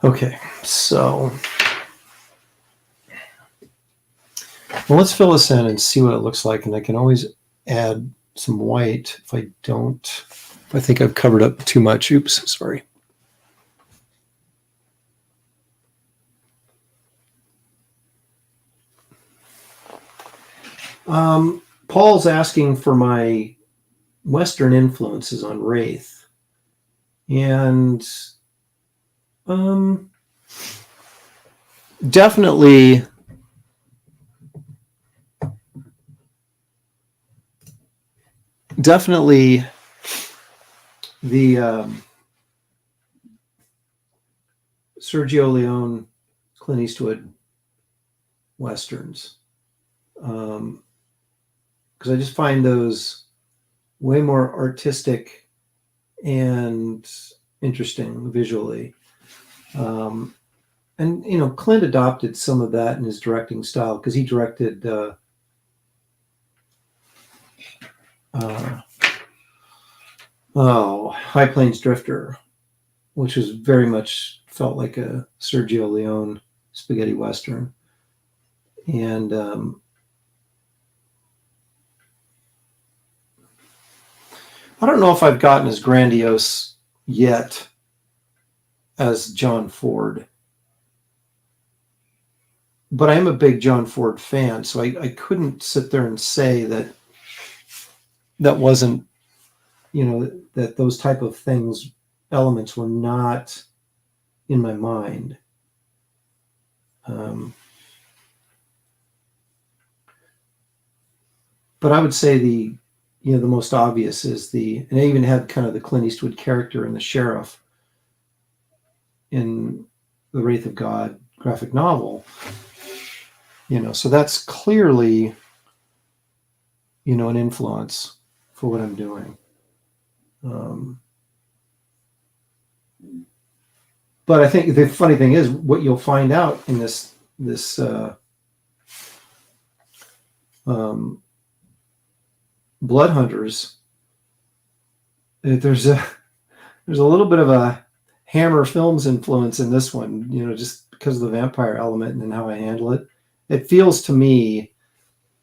Okay, so well, let's fill this in and see what it looks like, and I can always add some white if I think I've covered up too much. Oops, sorry. Paul's asking for my Western influences on Wraith, and definitely definitely the Sergio Leone, Clint Eastwood westerns, because I just find those way more artistic and interesting visually. And Clint adopted some of that in his directing style, because he directed High Plains Drifter, which was very much felt like a Sergio Leone spaghetti western. And I don't know if I've gotten as grandiose yet as John Ford, but I am a big John Ford fan, so I couldn't sit there and say that wasn't, that those type of elements were not in my mind. But I would say the most obvious is and I even had kind of the Clint Eastwood character in the sheriff in the Wraith of God graphic novel. So that's clearly, an influence for what I'm doing. But I think the funny thing is, what you'll find out in this Blood Hunters, there's a little bit of a Hammer Films influence in this one, just because of the vampire element and how I handle it. It feels to me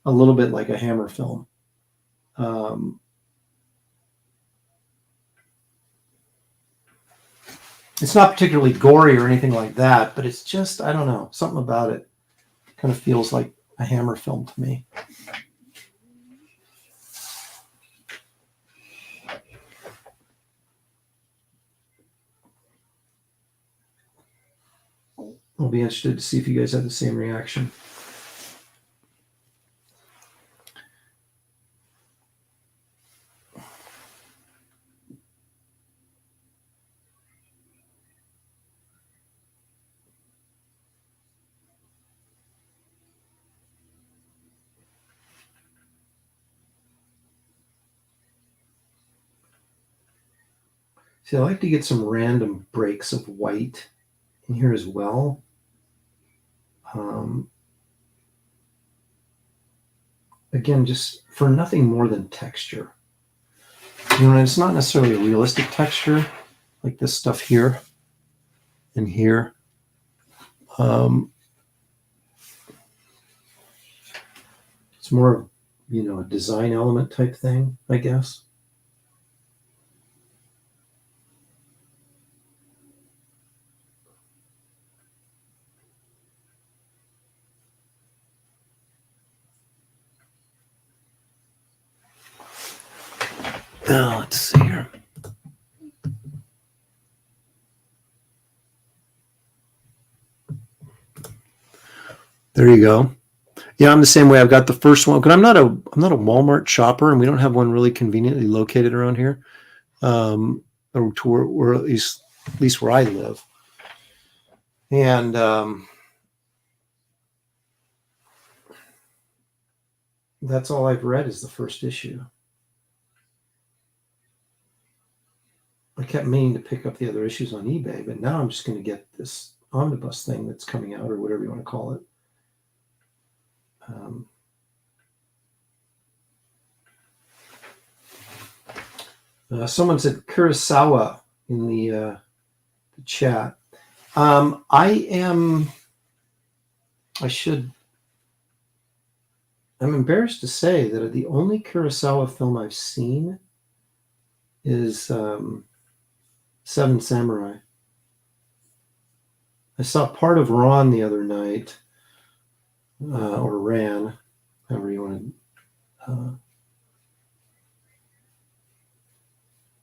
a little bit like a Hammer film. It's not particularly gory or anything like that, but it's just, I don't know, something about it kind of feels like a Hammer film to me. I'll be interested to see if you guys have the same reaction. See, I like to get some random breaks of white in here as well. Again, just for nothing more than texture. It's not necessarily a realistic texture like this stuff here and here. It's more, a design element type thing, I guess. Now, let's see here. There you go. Yeah, I'm the same way. I've got the first one, because I'm not a Walmart shopper, and we don't have one really conveniently located around here, or to where at least where I live. And that's all I've read is the first issue. I kept meaning to pick up the other issues on eBay, but now I'm just going to get this omnibus thing that's coming out, or whatever you want to call it. Someone said Kurosawa in the chat. I'm embarrassed to say that the only Kurosawa film I've seen is Seven Samurai. I saw part of Ran the other night, or Ran, however you want to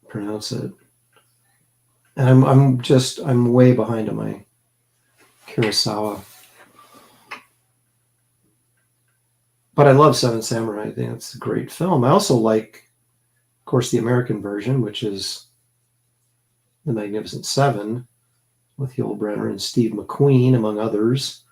pronounce it. And I'm way behind on my Kurosawa. But I love Seven Samurai. I think it's a great film. I also like course, the American version, which is the Magnificent Seven, with Yul Brynner and Steve McQueen, among others.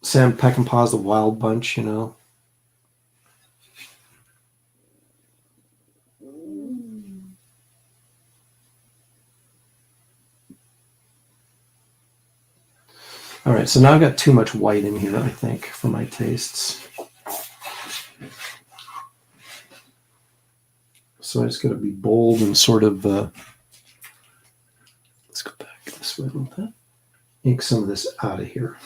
Sam Peckinpah's The Wild Bunch, you know. All right, so now I've got too much white in here, I think, for my tastes. So I just got to be bold and sort of, let's go back this way a little bit. Ink some of this out of here.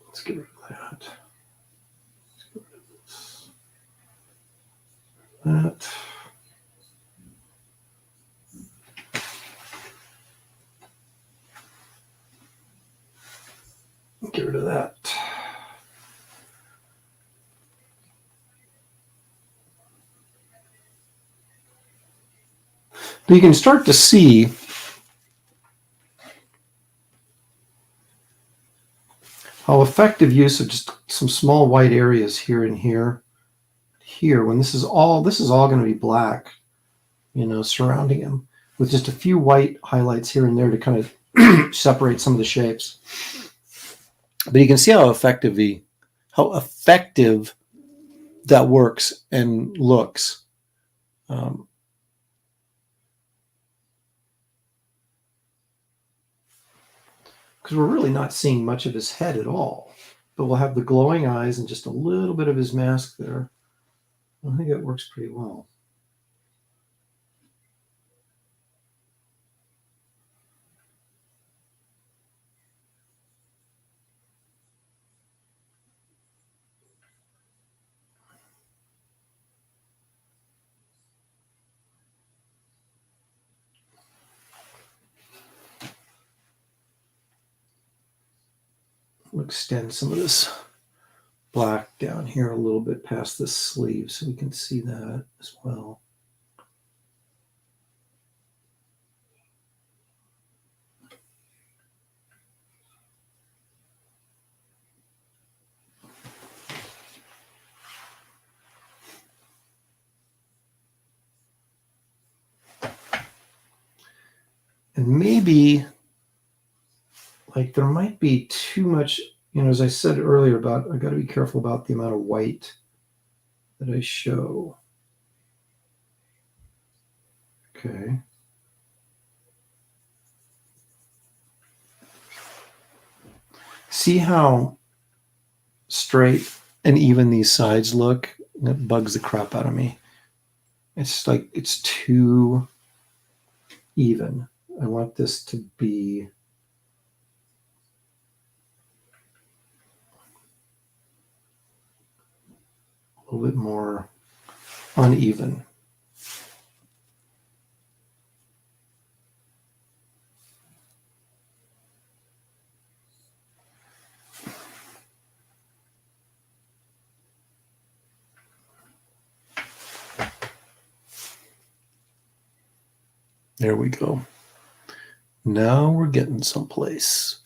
Let's get rid of that. Let's get rid of this. That. Get rid of that. But you can start to see how effective use of just some small white areas here and here, when this is all going to be black, you know, surrounding him, with just a few white highlights here and there to kind of separate some of the shapes. But you can see how effective that works and looks. Because we're really not seeing much of his head at all, but we'll have the glowing eyes and just a little bit of his mask there. I think that works pretty well. We'll extend some of this black down here a little bit past the sleeve so we can see that as well. And maybe, like, there might be too much, you know, as I said earlier about, I got to be careful about the amount of white that I show. Okay. See how straight and even these sides look? That bugs the crap out of me. It's like, it's too even. I want this to be a little bit more uneven. There we go. Now we're getting someplace.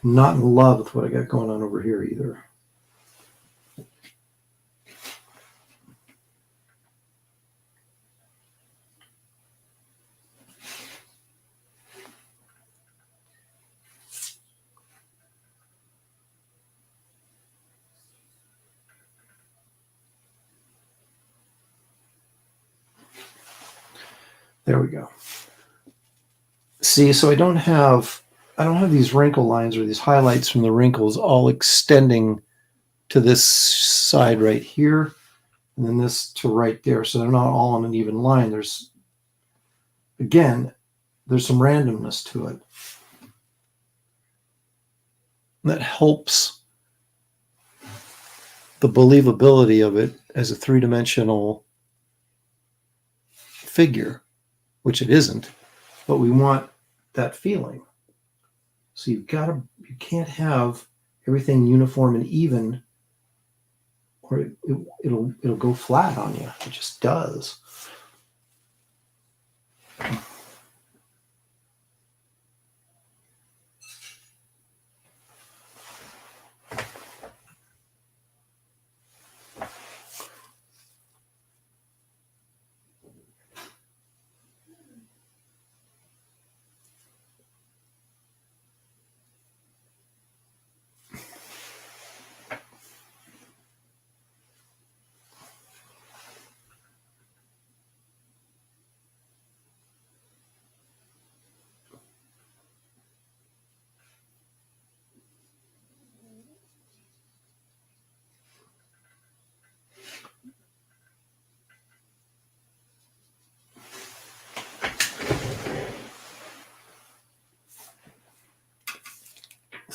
Not in love with what I got going on over here either. There we go. See, so I don't have these wrinkle lines or these highlights from the wrinkles all extending to this side right here, and then this to right there. So they're not all on an even line. There's some randomness to it. That helps the believability of it as a three-dimensional figure, which it isn't, but we want that feeling. So you can't have everything uniform and even, or it'll go flat on you. It just does.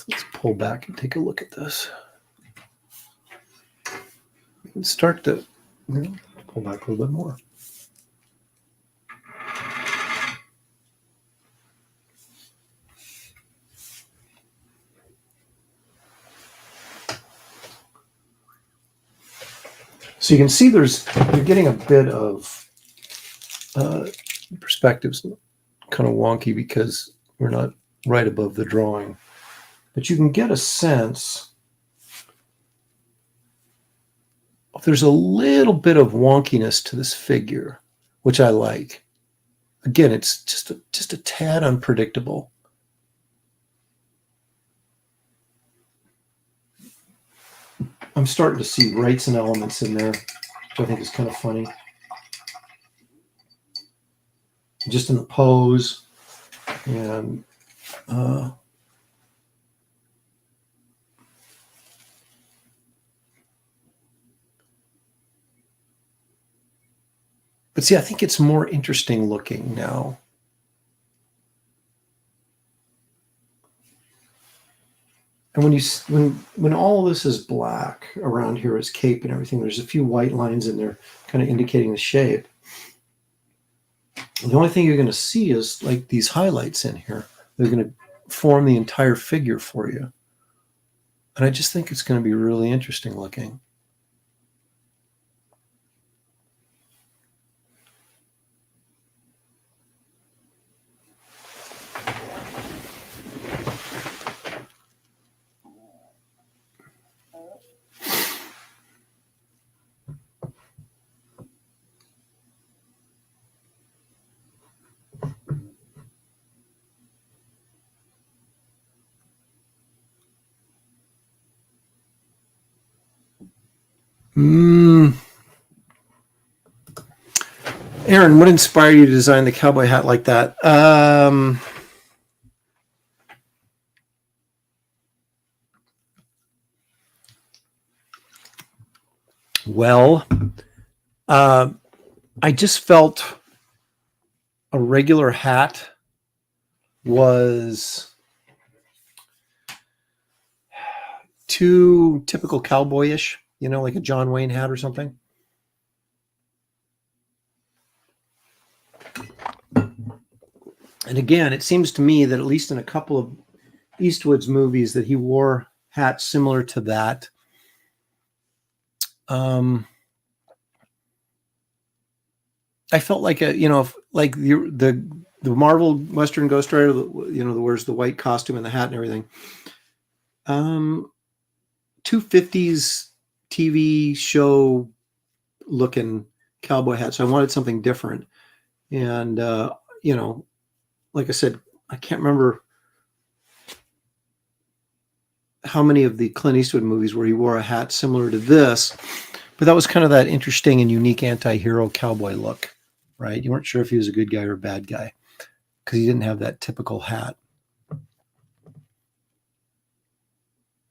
Let's pull back and take a look at this. We can start to pull back a little bit more. So you can see you're getting a bit of perspectives kind of wonky because we're not right above the drawing. But you can get a sense there's a little bit of wonkiness to this figure, which I like. Again, it's just a tad unpredictable. I'm starting to see rights and elements in there, which I think is kind of funny. Just in the pose, and but see, I think it's more interesting looking now. And when all of this is black around here, his cape and everything, there's a few white lines in there kind of indicating the shape. The only thing you're going to see is like these highlights in here. They're going to form the entire figure for you. And I just think it's going to be really interesting looking. Aaron, what inspired you to design the cowboy hat like that? Well, I just felt a regular hat was too typical cowboyish, like a John Wayne hat or something. And again, it seems to me that at least in a couple of Eastwood's movies that he wore hats similar to that. I felt like like the Marvel Western Ghost Rider, wears the white costume and the hat and everything. 250s TV show looking cowboy hat. So I wanted something different. And, like I said, I can't remember how many of the Clint Eastwood movies where he wore a hat similar to this, but that was kind of that interesting and unique anti-hero cowboy look, right? You weren't sure if he was a good guy or a bad guy because he didn't have that typical hat.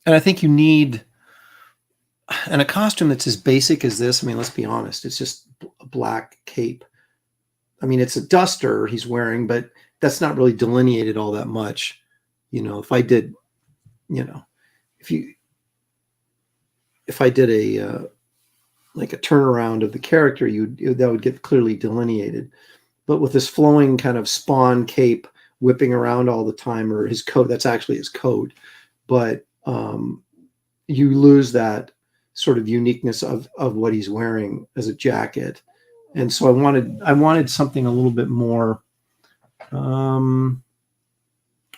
And I think you need, and a costume that's as basic as this, I mean, let's be honest, it's just a black cape. I mean, it's a duster he's wearing, but that's not really delineated all that much. If I did, if I did like a turnaround of the character, that would get clearly delineated. But with this flowing kind of Spawn cape whipping around all the time, or his coat, that's actually his coat. But you lose that sort of uniqueness of what he's wearing as a jacket. And so I wanted something a little bit more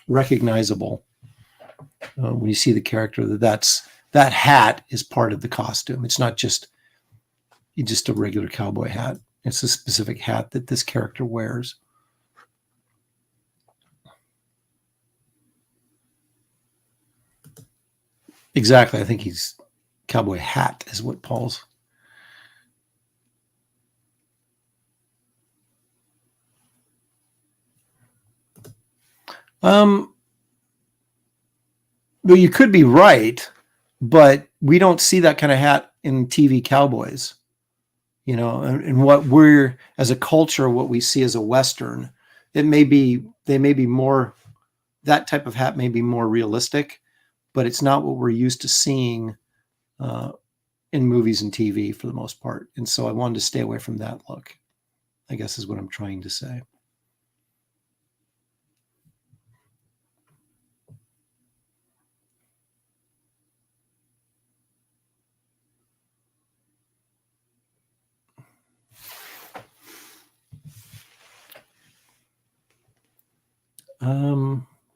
recognizable when you see the character, that hat is part of the costume. It's not just a regular cowboy hat. It's a specific hat that this character wears. Exactly. I think he's cowboy hat is what Paul's. Well, you could be right, but we don't see that kind of hat in TV cowboys. You know, and what we're as a culture, what we see as a Western, they may be more, that type of hat may be more realistic, but it's not what we're used to seeing in movies and TV for the most part. And so I wanted to stay away from that look, I guess is what I'm trying to say.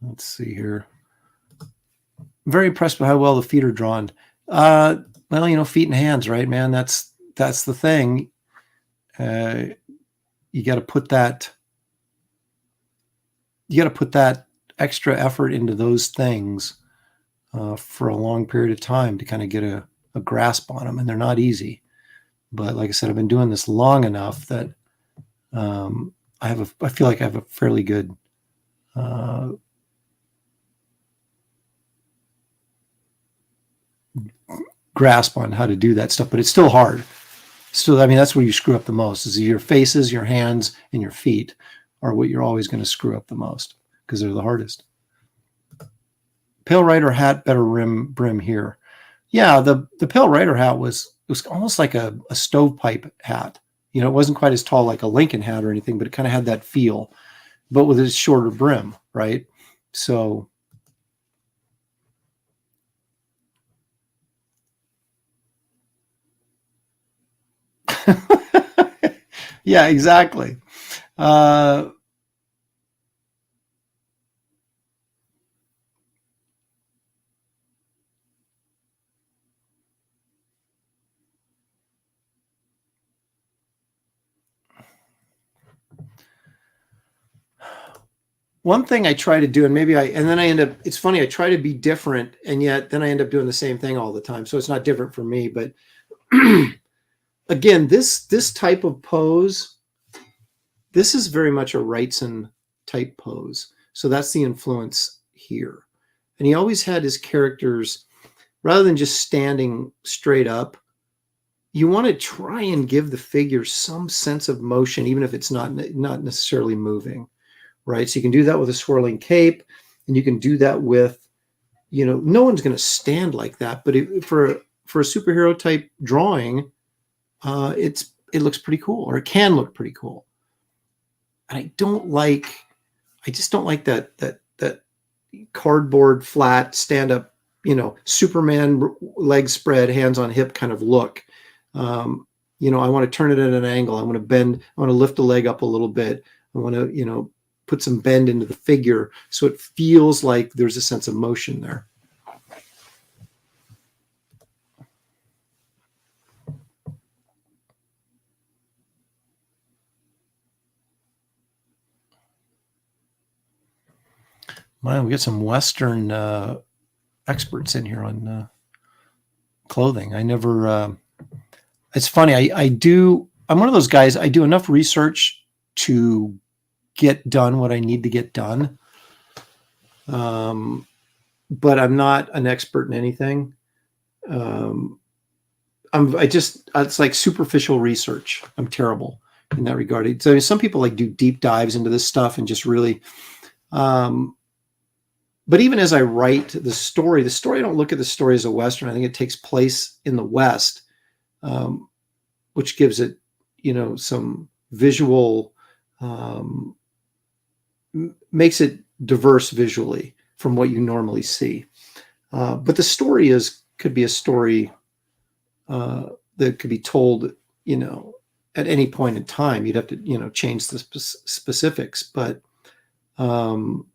Let's see here. Very impressed by how well the feet are drawn. Well, you know, feet and hands, right, man? That's the thing. You got to put that. You got to put that extra effort into those things for a long period of time to kind of get a grasp on them, and they're not easy. But like I said, I've been doing this long enough that I feel like I have a fairly good grasp on how to do that stuff, but it's still hard. Still, I mean, that's where you screw up the most, is your faces, your hands, and your feet are what you're always going to screw up the most because they're the hardest. Pale Rider hat, better brim here. Yeah, the Pale Rider hat was almost like a stovepipe hat. You know, it wasn't quite as tall like a Lincoln hat or anything, but it kind of had that feel, but with a shorter brim, right? So yeah, exactly. One thing I try to do, and then I end up, it's funny, I try to be different, and yet then I end up doing the same thing all the time. So it's not different for me, but again, this type of pose, this is very much a Wrightson type pose. So that's the influence here. And he always had his characters, rather than just standing straight up, you want to try and give the figure some sense of motion, even if it's not necessarily moving. Right. So you can do that with a swirling cape, and you can do that with, you know, no one's going to stand like that. But for a superhero type drawing, it looks pretty cool, or it can look pretty cool. And I just don't like that cardboard flat stand up, you know, Superman legs spread, hands on hip kind of look. You know, I want to turn it at an angle. I want to bend. I want to lift the leg up a little bit. I want to, you know, put some bend into the figure so it feels like there's a sense of motion there. Man, we got some Western experts in here on clothing. I never, it's funny. I'm one of those guys, I do enough research to get done what I need to get done. But I'm not an expert in anything. It's like superficial research. I'm terrible in that regard. So some people like do deep dives into this stuff and just really, but even as I write the story, I don't look at the story as a Western. I think it takes place in the West. which gives it, some visual, makes it diverse visually from what you normally see. But the story could be a story that could be told, at any point in time. You'd have to, change the specifics, but I'm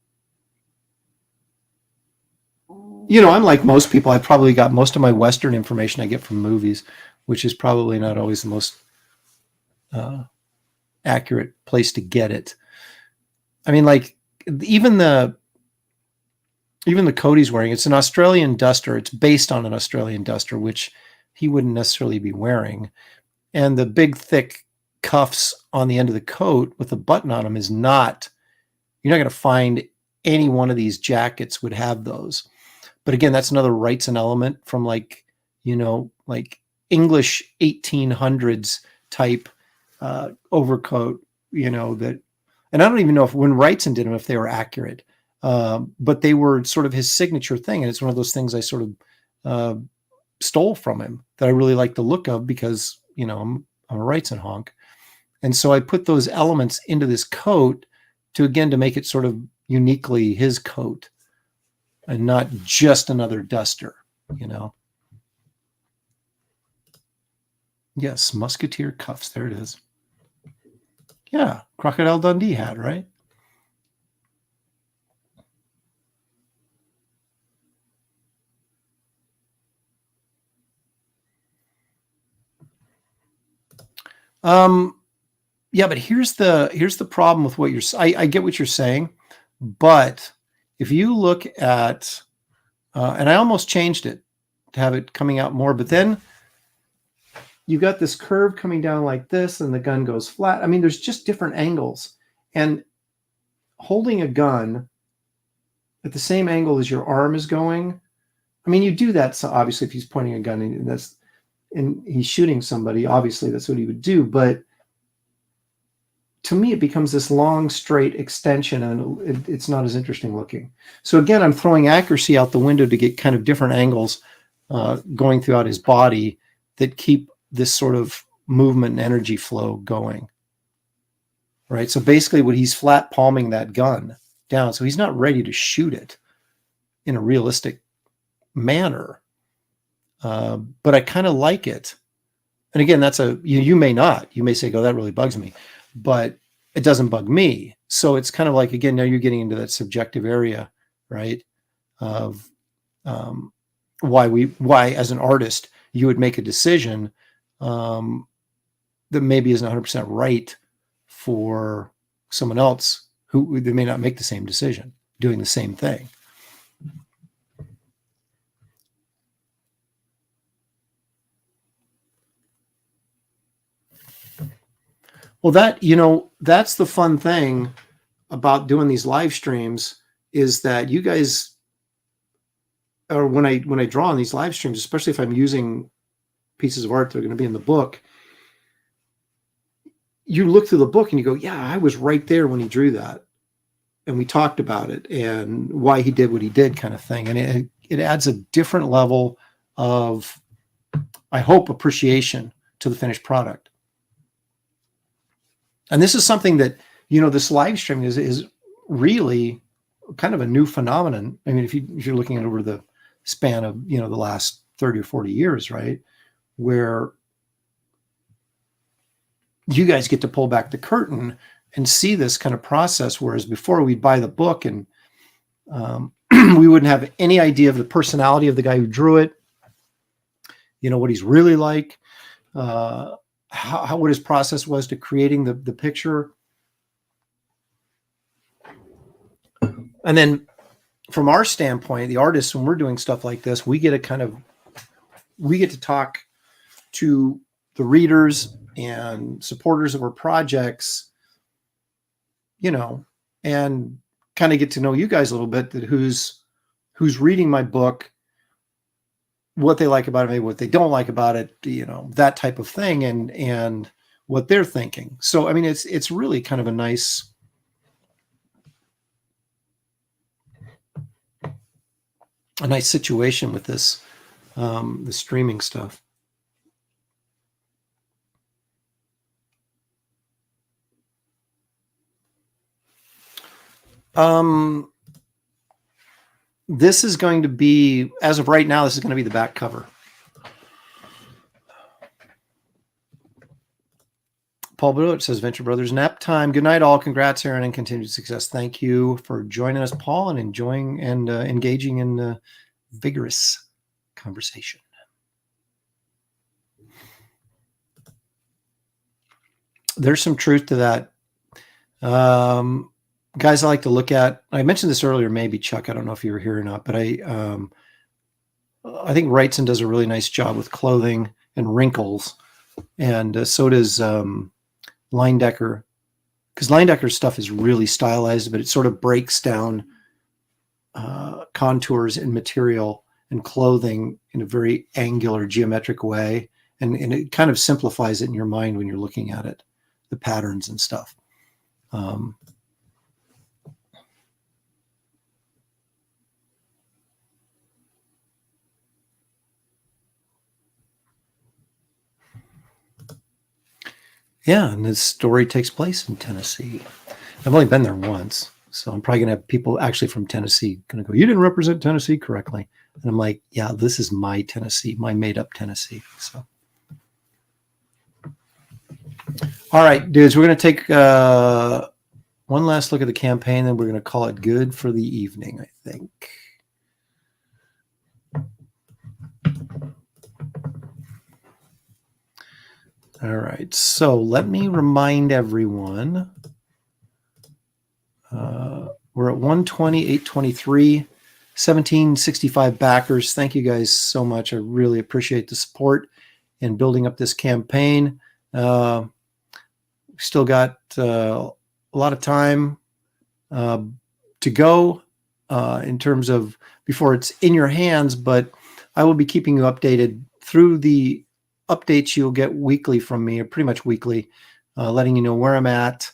like most people. I probably got most of my Western information I get from movies, which is probably not always the most accurate place to get it. I mean, like even the coat he's wearing, it's an Australian duster. It's based on an Australian duster, which he wouldn't necessarily be wearing. And the big, thick cuffs on the end of the coat with a button on them you're not going to find any one of these jackets would have those. But again, that's another Wrightson element from like English 1800s type overcoat, that, and I don't even know if when Wrightson did them, if they were accurate, but they were sort of his signature thing. And it's one of those things I sort of stole from him that I really like the look of because, I'm a Wrightson honk. And so I put those elements into this coat to make it sort of uniquely his coat and not just another duster, Yes, Musketeer cuffs. There it is. Yeah, Crocodile Dundee hat, right? Yeah, but here's the problem with what I get what you're saying, but if you look at, and I almost changed it to have it coming out more, but then you got this curve coming down like this and the gun goes flat. I mean, there's just different angles, and holding a gun at the same angle as your arm is going. I mean, you do that. So obviously if he's pointing a gun and he's shooting somebody, obviously that's what he would do. But to me, it becomes this long, straight extension, and it's not as interesting looking. So again, I'm throwing accuracy out the window to get kind of different angles going throughout his body that keep this sort of movement and energy flow going. Right. So basically what he's flat palming that gun down. So he's not ready to shoot it in a realistic manner. But I kind of like it. And again, that's you may not. You may say, "Oh, that really bugs me," but it doesn't bug me. So it's kind of like, again, now you're getting into that subjective area, right? Of why as an artist you would make a decision that maybe isn't 100% right for someone else who they may not make the same decision, doing the same thing. Well, that's the fun thing about doing these live streams is that you guys, or when I draw on these live streams, especially if I'm using pieces of art that are going to be in the book, you look through the book and you go, yeah, I was right there when he drew that. And we talked about it and why he did what he did, kind of thing. And it adds a different level of, I hope, appreciation to the finished product. And this is something that, this live streaming is really kind of a new phenomenon. I mean, if you're looking at over the span of, the last 30 or 40 years, right, where you guys get to pull back the curtain and see this kind of process, whereas before we'd buy the book and we wouldn't have any idea of the personality of the guy who drew it, what he's really like, what his process was to creating the picture. And then from our standpoint, the artists, when we're doing stuff like this, we get to talk to the readers and supporters of our projects, and kind of get to know you guys a little bit, that who's reading my book, what they like about it, maybe what they don't like about it, that type of thing, and what they're thinking. So, I mean, it's really kind of a nice situation with this, the streaming stuff. This is going to be, as of right now, this is going to be the back cover. Paul Billett says, Venture Brothers, nap time. Good night, all. Congrats, Aaron, and continued success. Thank you for joining us, Paul, and enjoying and engaging in vigorous conversation. There's some truth to that. Guys I like to look at, I mentioned this earlier, maybe Chuck, I don't know if you were here or not, but I think Wrightson does a really nice job with clothing and wrinkles. And so does Leyendecker, because Leyendecker's stuff is really stylized, but it sort of breaks down contours and material and clothing in a very angular, geometric way. And it kind of simplifies it in your mind when you're looking at it, the patterns and stuff. Yeah, and this story takes place in Tennessee. I've only been there once, so I'm probably going to have people actually from Tennessee going to go, you didn't represent Tennessee correctly. And I'm like, yeah, this is my Tennessee, my made-up Tennessee. So, all right, dudes, we're going to take one last look at the campaign, then we're going to call it good for the evening, I think. All right, so let me remind everyone. We're at 120, 823, 1765 backers. Thank you guys so much. I really appreciate the support in building up this campaign. Still got a lot of time to go in terms of before it's in your hands, but I will be keeping you updated through the updates you'll get weekly from me, or pretty much weekly, letting you know where I'm at,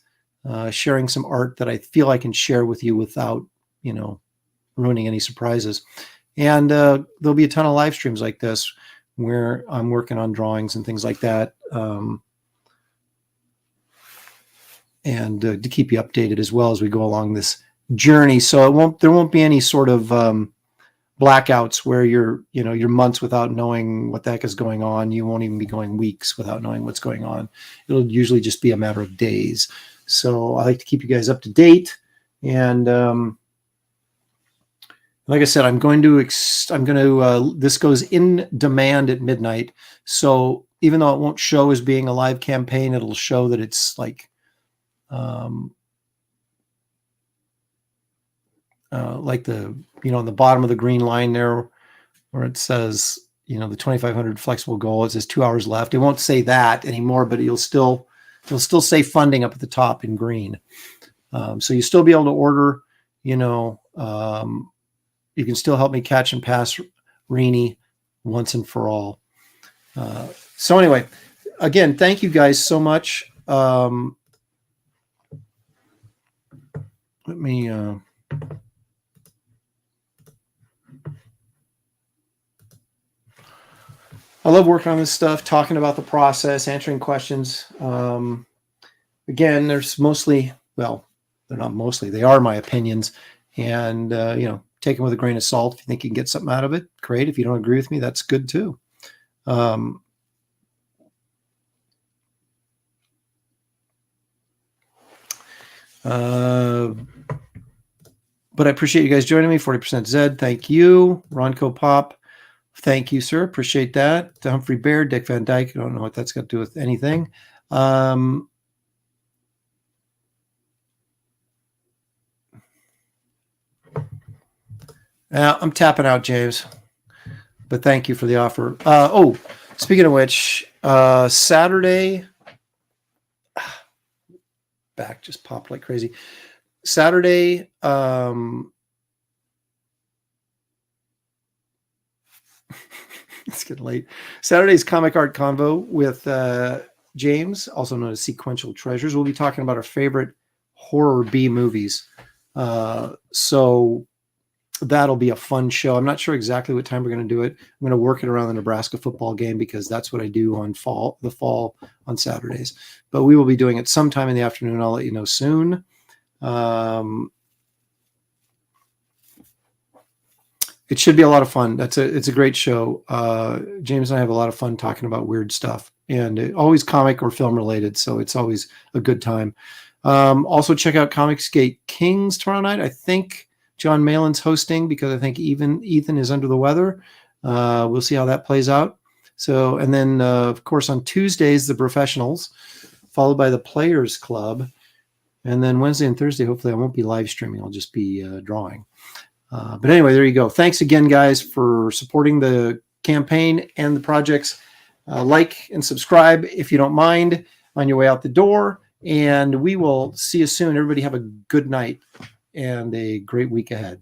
sharing some art that I feel I can share with you without, ruining any surprises. And there'll be a ton of live streams like this where I'm working on drawings and things like that. And to keep you updated as well as we go along this journey. So there won't be any sort of blackouts where you're months without knowing what the heck is going on. You won't even be going weeks without knowing what's going on. It'll usually just be a matter of days. So I like to keep you guys up to date. And like I said, this goes in demand at midnight. So even though it won't show as being a live campaign, it'll show that it's like the, on the bottom of the green line there where it says, the 2,500 flexible goal, it says 2 hours left. It won't say that anymore, but it'll still say funding up at the top in green. So you still be able to order, you can still help me catch and pass Rini once and for all. So anyway, again, thank you guys so much. Let me, I love working on this stuff, talking about the process, answering questions. Again, there's mostly, well, they're not mostly, they are my opinions. And, take them with a grain of salt. If you think you can get something out of it, great. If you don't agree with me, that's good too. But I appreciate you guys joining me. 40% Zed, thank you. Ronco Pop, thank you, sir. Appreciate that. Humphrey Bear, Dick Van Dyke. I don't know what that's got to do with anything. I'm tapping out, James. But thank you for the offer. Speaking of which, Saturday, back just popped like crazy. Saturday, it's getting late. Saturday's Comic Art Convo with James, also known as Sequential Treasures. We'll be talking about our favorite horror B movies. So that'll be a fun show. I'm not sure exactly what time we're going to do it. I'm going to work it around the Nebraska football game because that's what I do on the fall on Saturdays. But we will be doing it sometime in the afternoon. I'll let you know soon. It should be a lot of fun. It's a great show. James and I have a lot of fun talking about weird stuff, and always comic or film related. So it's always a good time. Also check out Comicsgate Kings tomorrow night. I think John Malin's hosting because I think even Ethan is under the weather. We'll see how that plays out. So, and then of course on Tuesdays, the professionals, followed by the Players Club. And then Wednesday and Thursday, hopefully I won't be live streaming. I'll just be drawing. But anyway, there you go. Thanks again, guys, for supporting the campaign and the projects. Like and subscribe if you don't mind on your way out the door. And we will see you soon. Everybody have a good night and a great week ahead.